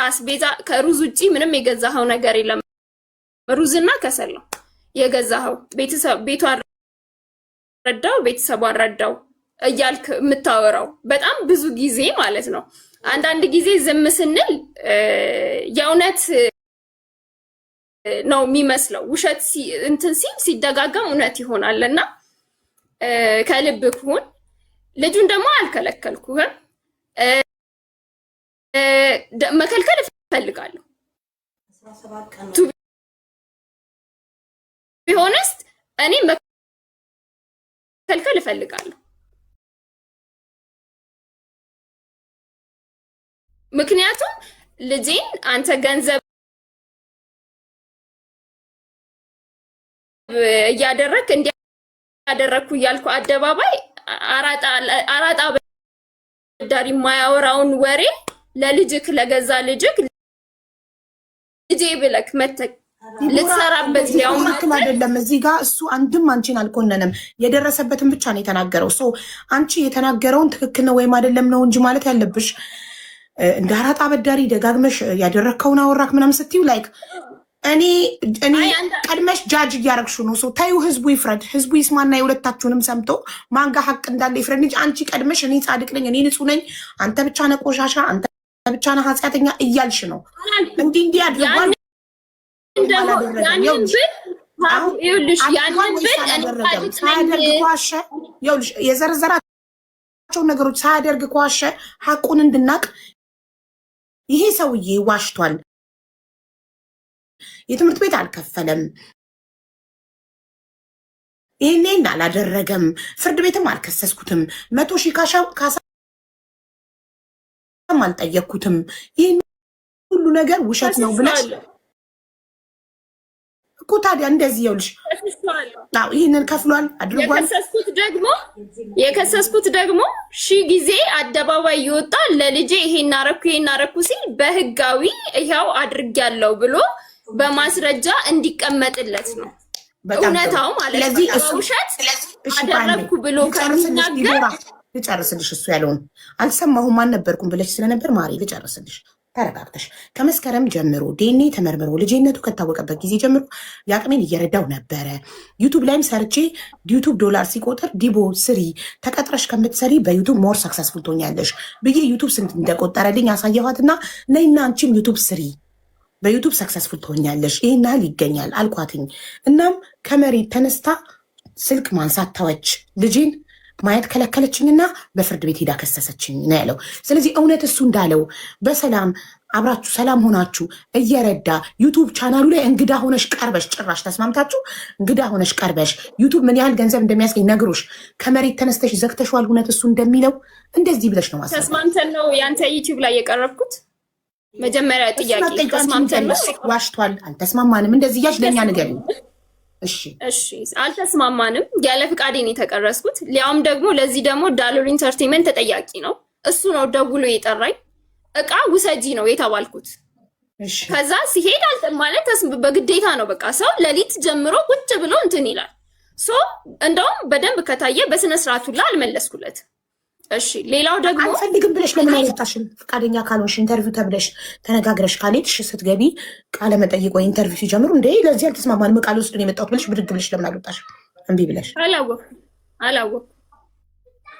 አስቤዛ ከሩዝ ውጪ ምንም የገዛኸው ነገር የለም። ሩዝና ከሰል ነው የገዛኸው። ቤቷን ረዳው፣ ቤተሰቧን ረዳው እያልክ የምታወራው በጣም ብዙ ጊዜ ማለት ነው። አንዳንድ ጊዜ ዝም ስንል የእውነት ነው የሚመስለው። ውሸት እንትን ሲደጋገም እውነት ይሆናል። እና ከልብህ ሁን። ልጁን ደግሞ አልከለከልኩህም። መከልከል እፈልጋለሁ። ቢሆንስት እኔ መከልከል እፈልጋለሁ። ምክንያቱም ልጄን አንተ ገንዘብ እያደረክ እንዲያደረኩ እያልኩ አደባባይ አራጣ በዳሪ የማያወራውን ወሬ ለልጅክ ለገዛ ልጅክ ልጄ ብለክ መተክ ልትሰራበት ያው ማክም አይደለም። እዚህ ጋር እሱ አንድም አንቺን አልኮነንም፣ የደረሰበትን ብቻ ነው የተናገረው። አንቺ የተናገረውን ትክክል ነው ወይም አይደለም ነው እንጂ ማለት ያለብሽ እንደ አራጣ በዳሪ ደጋግመሽ ያደረከውን አወራክ ምናምን ስትዩ ላይክ እኔ ቀድመሽ ጃጅ እያረግሽው ነው። ታዩ ህዝቡ ይፍረድ፣ ህዝቡ ይስማና የሁለታችሁንም ሰምቶ ማንጋ ሀቅ እንዳለ ይፍረድ እንጂ አንቺ ቀድመሽ እኔ ጻድቅ ነኝ፣ እኔ ንጹህ ነኝ፣ አንተ ብቻ ነህ ቆሻሻ፣ አንተ ብቻ ነህ ኃጢአተኛ እያልሽ ነው። እንዲህ አድርጓል። የዘረዘራቸው ነገሮች ሳያደርግ ከዋሸ ሀቁን እንድናቅ ይሄ ሰውዬ ዋሽቷል። የትምህርት ቤት አልከፈለም፣ ይሄን አላደረገም፣ ፍርድ ቤትም አልከሰስኩትም፣ 100,000 ካሳም አልጠየቅኩትም፣ ይህን ሁሉ ነገር ውሸት ነው ብለሽ እኮ ታዲያ እንደዚህ ይኸውልሽ፣ ይህንን ከፍሏል አድርጓል። የከሰስኩት ደግሞ 1000 ጊዜ አደባባይ ይወጣ ለልጄ ይሄን አረኩ ሲል በህጋዊ ይሄው አድርጊያለሁ ብሎ በማስረጃ እንዲቀመጥለት ነው እውነታው ማለት ነው። ውሸት አደረኩ ብሎ ከሚናገር ልጨርስልሽ። እሱ ያለውን አልሰማሁም አልነበርኩም ብለሽ ስለነበር ማሪ ልጨርስልሽ። ተረጋግተሽ ከመስከረም ጀምሮ ዴኔ ተመርምሮ ልጅነቱ ከታወቀበት ጊዜ ጀምሮ የአቅሜን እየረዳው ነበረ። ዩቱብ ላይም ሰርቼ ዩቱብ $1 ሲቆጥር ዲቦ ስሪ ተቀጥረሽ ከምትሰሪ በዩቱብ ሞር ሰክሰስፉል ትሆኛለሽ ብዬ ዩቱብ ስንት እንደቆጠረልኝ ያሳየኋትና ነይና አንቺም ዩቱብ ስሪ በዩቱብ ሰክሰስፉል ትሆኛለሽ፣ ይሄን ያህል ይገኛል አልኳትኝ። እናም ከመሬት ተነስታ ስልክ ማንሳት ተወች። ልጄን ማየት ከለከለችኝና በፍርድ ቤት ሄዳ ከሰሰችኝ ነው ያለው። ስለዚህ እውነት እሱ እንዳለው በሰላም አብራችሁ ሰላም ሆናችሁ እየረዳ ዩቱብ ቻናሉ ላይ እንግዳ ሆነሽ ቀርበሽ ጭራሽ ተስማምታችሁ እንግዳ ሆነሽ ቀርበሽ ዩቱብ ምን ያህል ገንዘብ እንደሚያስገኝ ነግሮሽ ከመሬት ተነስተሽ ዘግተሽዋል። እውነት እሱ እንደሚለው እንደዚህ ብለሽ ነው ማሰብ። ተስማምተን ነው ያንተ ዩቱብ ላይ የቀረብኩት። መጀመሪያ ጥያቄ ተስማምተን ነው? ዋሽቷል፣ አልተስማማንም እንደዚህ እያልሽ ለእኛ ንገሪኝ። እሺ አልተስማማንም። ያለ ፍቃዴ ነው የተቀረስኩት። ሊያውም ደግሞ ለዚህ ደግሞ ዳሎል ኢንተርቴንመንት ተጠያቂ ነው። እሱ ነው ደውሎ የጠራኝ። እቃ ውሰጂ ነው የተባልኩት። ከዛ ሲሄድ ማለት በግዴታ ነው። በቃ ሰው ሌሊት ጀምሮ ቁጭ ብሎ እንትን ይላል። እንደውም በደንብ ከታየ በስነ ስርዓቱ ላይ አልመለስኩለት። እሺ ሌላው ደግሞ አልፈልግም ብለሽ ለምን አልወጣሽም? ፈቃደኛ ካልሆንሽ ኢንተርቪው ተብለሽ ተነጋግረሽ ካልሄድሽ ስትገቢ ቃለ መጠይቅ ወይ ኢንተርቪው ሲጀምሩ እንደ ለዚህ አልተስማማንም ቃል ውስጥ ነው የመጣሁት ብለሽ ብድግ ብለሽ ለምን አልወጣሽም? እምቢ ብለሽ አላወኩም።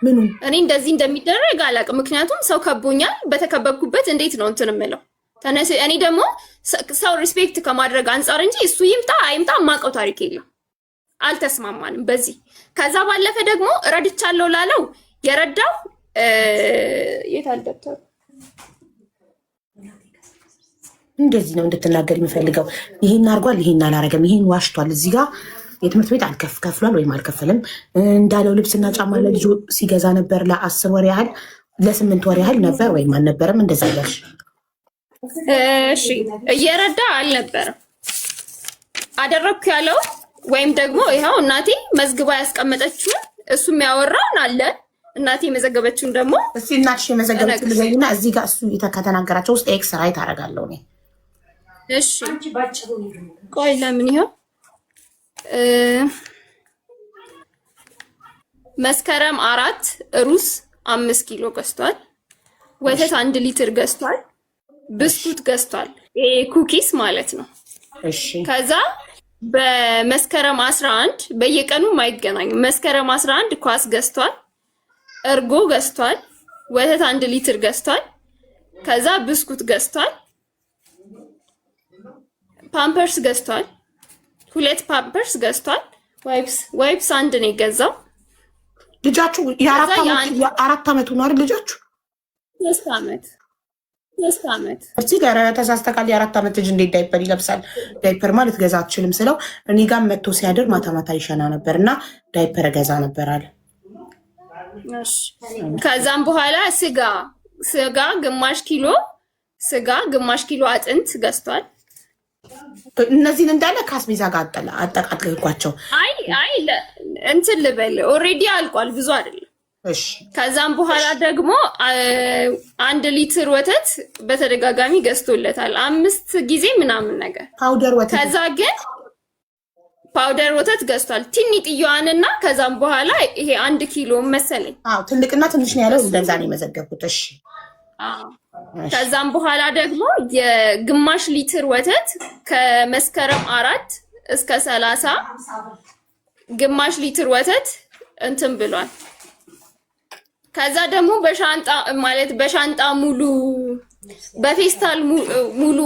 ምኑን እኔ እንደዚህ እንደሚደረግ አላውቅም። ምክንያቱም ሰው ከቦኛል። በተከበብኩበት እንዴት ነው እንትን የምለው? እኔ ደግሞ ሰው ሪስፔክት ከማድረግ አንጻር እንጂ እሱ ይምጣ አይምጣ የማውቀው ታሪክ የለም። አልተስማማንም በዚህ። ከዛ ባለፈ ደግሞ ረድቻለሁ ላለው የረዳው የት አልደብተሩ እንደዚህ ነው እንድትናገር የሚፈልገው። ይሄን አድርጓል፣ ይሄን አላረገም፣ ይሄን ዋሽቷል፣ እዚህ ጋር የትምህርት ቤት ከፍሏል ወይም አልከፈለም እንዳለው ልብስና ጫማ ለልጁ ሲገዛ ነበር ለ10 ወር ያህል ለ8 ወር ያህል ነበር ወይም አልነበረም? እንደዛ ያለሽ እሺ። እየረዳ አልነበረም አደረግኩ ያለው ወይም ደግሞ ይኸው እናቴ መዝግባ ያስቀመጠችውን እሱ የሚያወራውን አለ እናቴ የመዘገበችውን ደግሞ እስቲ እናትሽ የመዘገበችውን ልዘይና እዚህ ጋር እሱ ከተናገራቸው ውስጥ ኤክስ ራይት አደርጋለሁ እኔ። እሺ ቆይ ለምን ይኸው መስከረም 4 ሩዝ 5 ኪሎ ገዝቷል። ወተት 1 ሊትር ገዝቷል። ብስኩት ገዝቷል። ይሄ ኩኪስ ማለት ነው። እሺ ከዛ በመስከረም 11 በየቀኑ ማይገናኙ መስከረም 11 ኳስ ገዝቷል። እርጎ ገዝቷል። ወተት 1 ሊትር ገዝቷል። ከዛ ብስኩት ገዝቷል። ፓምፐርስ ገዝቷል። 2 ፓምፐርስ ገዝቷል። ዋይፕስ 1 ነው የገዛው። ልጃችሁ የአራት ዓመቱ ነው አይደል? ልጃችሁ 3 ዓመት እዚህ ጋር ተሳስተካል። የ4 ዓመት ልጅ እንዴት ዳይፐር ይለብሳል? ዳይፐር ማለት ገዛ አትችልም ስለው እኔ ጋር መጥቶ ሲያድር ማታ ማታ ይሸና ነበር እና ዳይፐር ገዛ ነበር አለ። ከዛም በኋላ ስጋ ግማሽ ኪሎ አጥንት ገዝቷል። እነዚህን እንዳለ ከአስቤዛ ጋር አጠቃቅልኳቸው። አይ እንትን ልበል ኦልሬዲ አልቋል፣ ብዙ አይደለም። እሺ ከዛም በኋላ ደግሞ 1 ሊትር ወተት በተደጋጋሚ ገዝቶለታል 5 ጊዜ ምናምን ነገር ፓውደር ወተት። ከዛ ግን ፓውደር ወተት ገዝቷል ቲኒጥየዋንና ከዛም በኋላ ይሄ 1 ኪሎ መሰለኝ። አዎ ትልቅና ትንሽ ነው ያለው፣ እንደዛ ነው የመዘገብኩት። እሺ ከዛም በኋላ ደግሞ የግማሽ ሊትር ወተት ከመስከረም 4 እስከ 30 ግማሽ ሊትር ወተት እንትን ብሏል። ከዛ ደግሞ በሻንጣ ሙሉ በፌስታል ሙሉ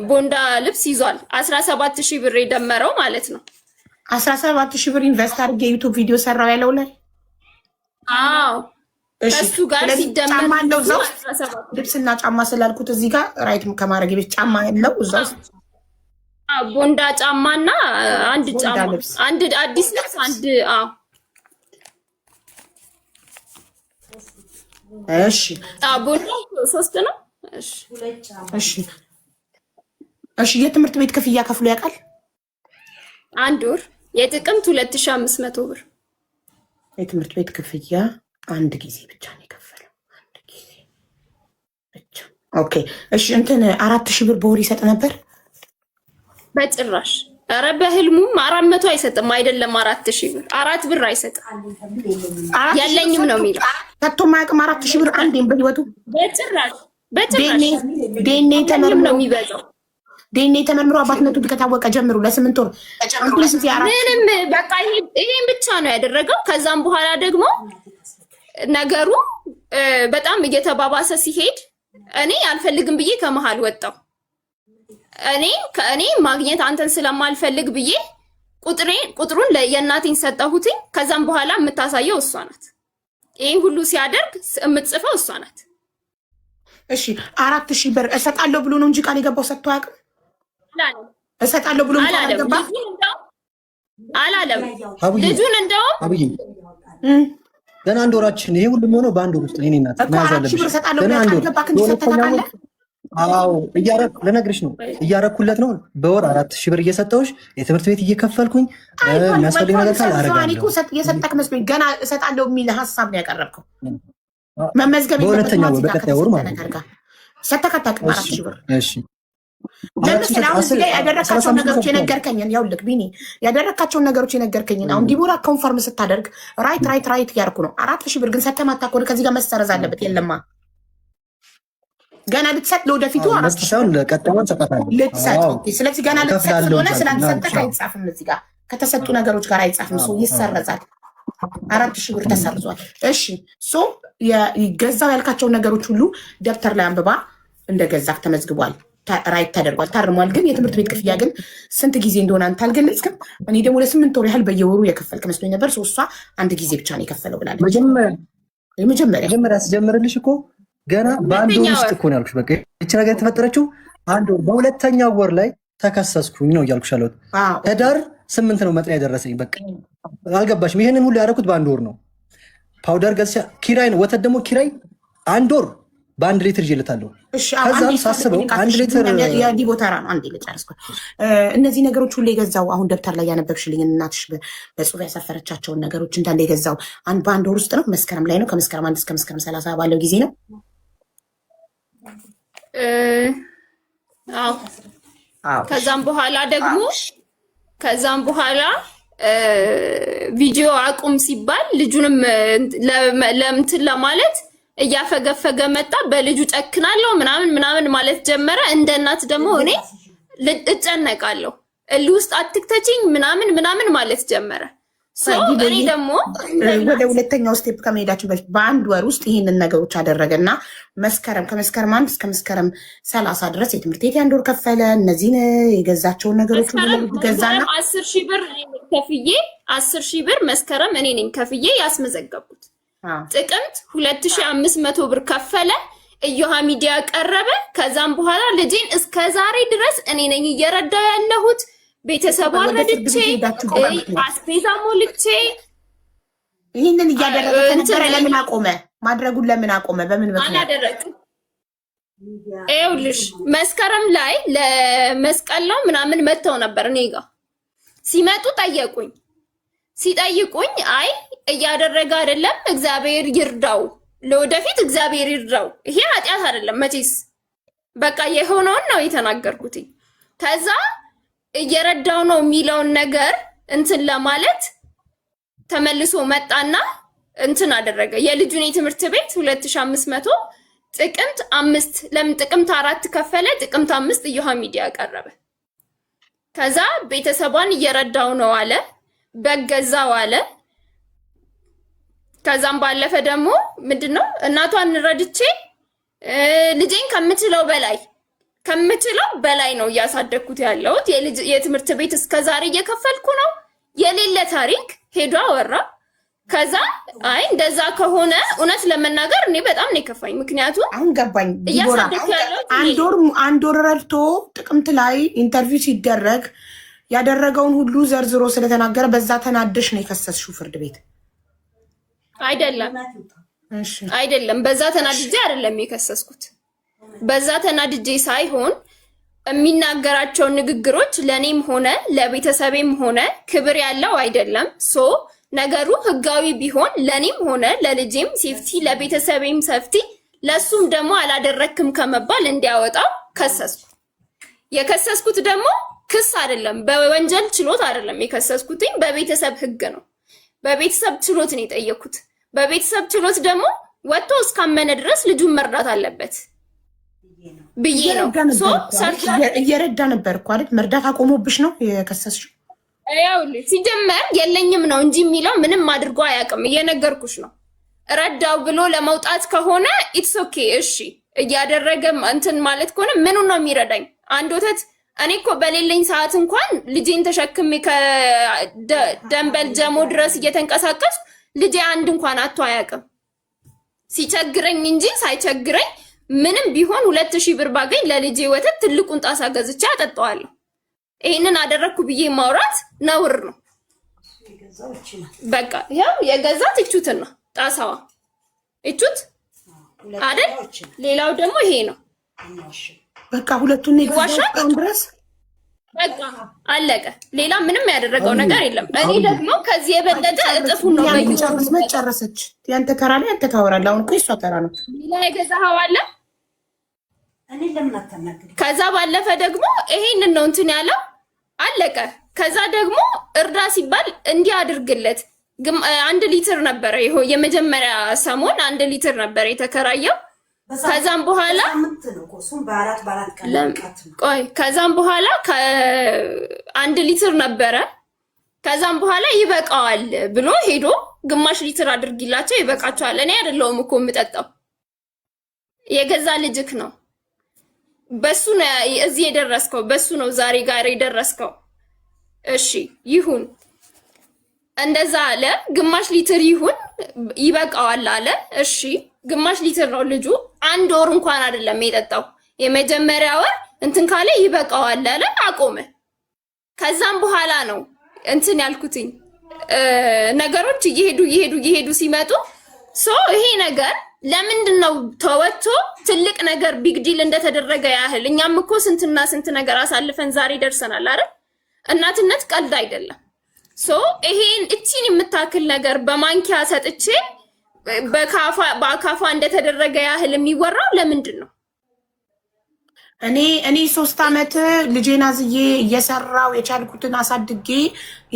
ቦንዳ ልብስ ይዟል። 17,000 ብር የደመረው ማለት ነው። 17,000 ብር ኢንቨስት አድርጌ ዩቲዩብ ቪዲዮ ሰራው ያለው ላይ አዎ እሱ ጋር ሲደመር ነው እዛው ልብስና ጫማ ስላልኩት እዚህ ጋር ራይት ከማድረግ ቤት ጫማ ያለው እዛው ቦንዳ ጫማና አንድ ጫማ አንድ አዲስ ልብስ አንድ እሺ ቦንዳ 3 ነው። እሺ የትምህርት ቤት ክፍያ ከፍሎ ያውቃል? 1 ወር የጥቅምት 2500 ብር የትምህርት ቤት ክፍያ አንድ ጊዜ ብቻ ነው የከፈለው። አንድ ጊዜ ብቻ። ኦኬ እሺ እንትን 4,000 ብር በወር ይሰጥ ነበር? በጭራሽ። ኧረ በህልሙም 400 አይሰጥም። አይደለም 4,000 ብር 4 ብር አይሰጥም። ያለኝም ነው የሚለው ከቶ ማያውቅም። 4,000 ብር አንዴም በህይወቱ በጭራሽ። ዲኤንኤ ተመርምሮ ነው የሚበዛው። ዲኤንኤ ተመርምሮ አባትነቱ ከታወቀ ጀምሮ ለ8 ወር ምንም በቃ ይሄን ብቻ ነው ያደረገው። ከዛም በኋላ ደግሞ ነገሩ በጣም እየተባባሰ ሲሄድ እኔ አልፈልግም ብዬ ከመሃል ወጣው። እኔ ማግኘት አንተን ስለማልፈልግ ብዬ ቁጥሩን የእናቴን ሰጠሁትኝ። ከዛም በኋላ የምታሳየው እሷ ናት። ይሄን ሁሉ ሲያደርግ የምትጽፈው እሷ ናት። እሺ 4,000 ብር እሰጣለሁ ብሎ ነው እንጂ ቃል የገባው ሰጥቶ አያውቅም። እሰጣለሁ ብሎ አላለም። ልጁን እንደውም ገና 1 ወራችን ይሄ ሁሉ ሆኖ በ1 ወር ውስጥ እኔ እናት ማያዝ አለብሽ። ገና 1 ወር አዎ ልነግርሽ ነው እያረኩለት ነው። በወር 4,000 ብር እየሰጠሁሽ የትምህርት ቤት እየከፈልኩኝ የሚያስፈልግ ነገር ካለ አደርጋለሁ። የሰጠክ መስሎኝ ገና እሰጣለሁ የሚል ሀሳብ ነው ያቀረብከው። መመዝገብ በሁለተኛው በቀጣይ ወር ማለት ነው። ሰጠክ አታውቅም 4,000 ብር። እሺ ለምሳሌ አሁን እዚህ ላይ ያደረካቸውን ነገሮች የነገርከኝን ያውልክ ቢኒ ያደረካቸውን ነገሮች የነገርከኝን አሁን ዲቦራ ኮንፈርም ስታደርግ ራይት እያልኩ ነው። 4,000 ብር ግን ሰተህ ማታውቀው ከዚህ ጋር መሰረዝ አለበት። የለማ ገና ልትሰጥ ለወደፊቱ ልትሰጥ። ስለዚህ ገና ልትሰጥ ስለሆነ ስላልሰጠህ አይጻፍም። እዚህ ጋር ከተሰጡ ነገሮች ጋር አይጻፍም። ሰው ይሰረዛል። 4,000 ብር ተሰርዟል። እሺ ሶ የገዛው ያልካቸውን ነገሮች ሁሉ ደብተር ላይ አንብባ እንደገዛህ ተመዝግቧል። ራይት ተደርጓል፣ ታርሟል። ግን የትምህርት ቤት ክፍያ ግን ስንት ጊዜ እንደሆነ አንተ አልገለጽክም። እኔ ደግሞ ለ8 ወር ያህል በየወሩ የከፈልክ መስሎኝ ነበር። እሷ አንድ ጊዜ ብቻ ነው የከፈለው ብላለች። መጀመሪያ ስጀምርልሽ እኮ ገና በአንድ ወር ውስጥ እኮ ነው ያልኩሽ። በቃ ይቺ ነገር የተፈጠረችው አንድ ወር በሁለተኛው ወር ላይ ተከሰስኩኝ ነው እያልኩሽ ያለሁት። ህዳር 8 ነው መጥሪያ የደረሰኝ። በቃ አልገባሽም? ይሄንን ሁሉ ያደረኩት በአንድ ወር ነው። ፓውደር ገዝቼ ኪራይ ነው፣ ወተት ደግሞ ኪራይ አንድ ወር በ1 ሊትር ይዤልታለሁ። ከዛም ሳስበው 1 ሊትር የዲቦተራ ነው። አንዴ ልጨርስ። እነዚህ ነገሮች ሁሉ የገዛው አሁን ደብተር ላይ ያነበብሽልኝ እናትሽ በጽሁፍ ያሰፈረቻቸውን ነገሮች እንዳለ የገዛው በአንድ ወር ውስጥ ነው። መስከረም ላይ ነው። ከመስከረም 1 እስከ መስከረም 30 ባለው ጊዜ ነው። ከዛም በኋላ ቪዲዮ አቁም ሲባል ልጁንም ለምትን ለማለት እያፈገፈገ መጣ። በልጁ ጨክናለሁ ምናምን ማለት ጀመረ። እንደ እናት ደግሞ እኔ እጨነቃለሁ፣ እልህ ውስጥ አትክተችኝ ምናምን ማለት ጀመረ። እኔ ደግሞ ወደ ሁለተኛው ስቴፕ ከመሄዳችን በፊት በአንድ ወር ውስጥ ይህንን ነገሮች አደረገና ከመስከረም 1 እስከ መስከረም 30 ድረስ የትምህርት ቤት የአንድ ወር ከፈለ። እነዚህን የገዛቸውን ነገሮች ገዛና 10,000 ብር ከፍዬ 10,000 ብር መስከረም እኔ ነኝ ከፍዬ ያስመዘገብኩት። ጥቅምት 2,500 ብር ከፈለ። እዮሃ ሚዲያ ቀረበ። ከዛም በኋላ ልጄን እስከ ዛሬ ድረስ እኔ ነኝ እየረዳው ያለሁት። ቤተሰብ አረድቼ አስቤዛ ሞልቼ ይህንን እያደረገ ከነበረ ለምን አቆመ? ማድረጉን ለምን አቆመ? በምን ምክንያት አላደረግም? ይኸውልሽ መስከረም ላይ ለመስቀል ነው ምናምን መጥተው ነበር እኔ ጋ ሲመጡ ጠየቁኝ። ሲጠይቁኝ አይ እያደረገ አይደለም፣ እግዚአብሔር ይርዳው፣ ለወደፊት እግዚአብሔር ይርዳው፣ ይሄ ኃጢአት አይደለም መቼስ በቃ የሆነውን ነው የተናገርኩት። ከዛ እየረዳው ነው የሚለውን ነገር እንትን ለማለት ተመልሶ መጣና እንትን አደረገ። የልጁን የትምህርት ቤት 2,500 ጥቅምት 5 ለምን ጥቅምት 4 ከፈለ። ጥቅምት 5 እዮሃ ሚዲያ ቀረበ። ከዛ ቤተሰቧን እየረዳው ነው አለ፣ በገዛው አለ። ከዛም ባለፈ ደግሞ ምንድነው እናቷን ረድቼ ልጄን ከምችለው በላይ ነው እያሳደግኩት ያለሁት። የትምህርት ቤት እስከዛሬ እየከፈልኩ ነው። የሌለ ታሪክ ሄዶ አወራ። ከዛ አይ እንደዛ ከሆነ እውነት ለመናገር እኔ በጣም ነው የከፋኝ። ምክንያቱም አሁን ገባኝ። አንድ ወር ረድቶ ጥቅምት ላይ ኢንተርቪው ሲደረግ ያደረገውን ሁሉ ዘርዝሮ ስለተናገረ በዛ ተናደሽ ነው የከሰስሽው ፍርድ ቤት? አይደለም፣ በዛ ተናድጄ አይደለም የከሰስኩት። በዛ ተናድጄ ሳይሆን የሚናገራቸውን ንግግሮች ለኔም ሆነ ለቤተሰቤም ሆነ ክብር ያለው አይደለም። ነገሩ ህጋዊ ቢሆን ለኔም ሆነ ለልጄም ሴፍቲ፣ ለቤተሰቤም ሴፍቲ፣ ለሱም ደግሞ አላደረክም ከመባል እንዲያወጣው ከሰስኩ። የከሰስኩት ደግሞ ክስ አይደለም፣ በወንጀል ችሎት አይደለም የከሰስኩት፣ በቤተሰብ ህግ ነው። በቤተሰብ ችሎት ነው የጠየኩት። በቤተሰብ ችሎት ደግሞ ወጥቶ እስካመነ ድረስ ልጁን መርዳት አለበት ብዬ ነው። እየረዳ ነበር እኮ አይደል? መርዳት አቆሞብሽ ነው የከሰስሽው? ይኸውልሽ ሲጀመር የለኝም ነው እንጂ የሚለው ምንም አድርጎ አያውቅም። እየነገርኩሽ ነው። ረዳው ብሎ ለመውጣት ከሆነ ኢትስ ኦኬ እሺ። እያደረገ እንትን ማለት ከሆነ ምኑ ነው የሚረዳኝ? አንድ ወተት እኔ እኮ በሌለኝ ሰዓት እንኳን ልጄን ተሸክሜ ከደንበል ጀሞ ድረስ እየተንቀሳቀስ ልጄ አንድ እንኳን አቶ አያውቅም። ሲቸግረኝ እንጂ ሳይቸግረኝ ምንም ቢሆን 2,000 ብር ባገኝ ለልጄ ወተት ትልቁን ጣሳ ገዝቼ አጠጣዋለሁ። ይሄንን አደረኩ ብዬ ማውራት ነውር ነው። በቃ ያው የገዛት እቹትን ነው ጣሳዋ እቹት አይደል? ሌላው ደግሞ ይሄ ነው። በቃ ሁለቱን ይዋሻል ድረስ በቃ አለቀ። ሌላ ምንም ያደረገው ነገር የለም። እኔ ደግሞ ከዚህ የበለጠ እጥፉን ነው መጨረሰች። ያንተ ተራ ላይ አንተ ታወራለህ። አሁን እኮ እሷ ተራ ነው። ሌላ የገዛኸው አለ እኔ ለምን አታናግሪ? ከዛ ባለፈ ደግሞ ይሄንን ነው እንትን ያለው አለቀ። ከዛ ደግሞ እርዳ ሲባል እንዲህ አድርግለት 1 ሊትር ነበረ የመጀመሪያ ሰሞን 1 ሊትር ነበር የተከራየው። ከዛም በኋላ ከዛም በኋላ 1 ሊትር ነበረ። ከዛም በኋላ ይበቃዋል ብሎ ሄዶ ግማሽ ሊትር አድርጊላቸው ይበቃቸዋል። እኔ አይደለሁም እኮ የምጠጣው የገዛ ልጅክ ነው። በሱ ነው እዚህ የደረስከው፣ በሱ ነው ዛሬ ጋር የደረስከው። እሺ ይሁን እንደዛ አለ። ግማሽ ሊትር ይሁን ይበቃዋል አለ። እሺ ግማሽ ሊትር ነው ልጁ 1 ወር እንኳን አይደለም የጠጣው። የመጀመሪያ ወር እንትን ካለ ይበቃዋል አለ፣ አቆመ። ከዛም በኋላ ነው እንትን ያልኩትኝ ነገሮች እየሄዱ ሲመጡ ይሄ ነገር ለምንድን ነው ተወጥቶ ትልቅ ነገር ቢግ ዲል እንደተደረገ ያህል እኛም እኮ ስንትና ስንት ነገር አሳልፈን ዛሬ ደርሰናል አይደል? እናትነት ቀልድ አይደለም። ይሄን እቺን የምታክል ነገር በማንኪያ ሰጥቼ በአካፋ እንደተደረገ ያህል የሚወራው ለምንድን ነው? እኔ 3 ዓመት ልጄን አዝዬ እየሰራው የቻልኩትን አሳድጌ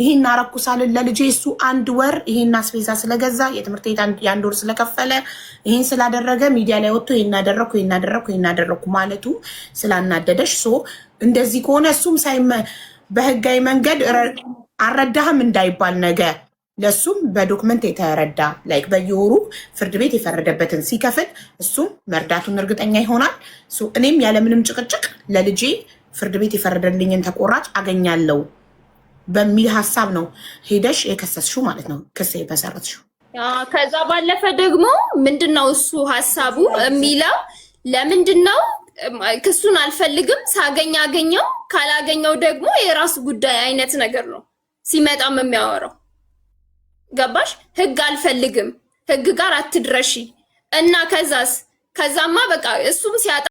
ይሄን አረኩሳልን ለልጄ እሱ 1 ወር ይሄን አስቤዛ ስለገዛ የትምህርት ቤት የ1 ወር ስለከፈለ ይሄን ስላደረገ ሚዲያ ላይ ወጥቶ ይሄን አደረኩ ማለቱ ስላናደደሽ እንደዚህ ከሆነ እሱም በህጋዊ መንገድ አልረዳህም እንዳይባል ነገር ለሱም በዶክመንት የተረዳ ላይክ በየወሩ ፍርድ ቤት የፈረደበትን ሲከፍል እሱም መርዳቱን እርግጠኛ ይሆናል። እኔም ያለምንም ጭቅጭቅ ለልጄ ፍርድ ቤት የፈረደልኝን ተቆራጭ አገኛለሁ በሚል ሀሳብ ነው ሄደሽ የከሰስሽው ማለት ነው፣ ክስ የመሰረትሽው። ከዛ ባለፈ ደግሞ ምንድነው እሱ ሀሳቡ የሚለው ለምንድነው ክሱን አልፈልግም አገኘው ካላገኘው ደግሞ የራሱ ጉዳይ አይነት ነገር ነው ሲመጣም የሚያወራው። ገባሽ? ህግ አልፈልግም፣ ህግ ጋር አትድረሺ እና ከዛማ በቃ እሱም ሲያጣ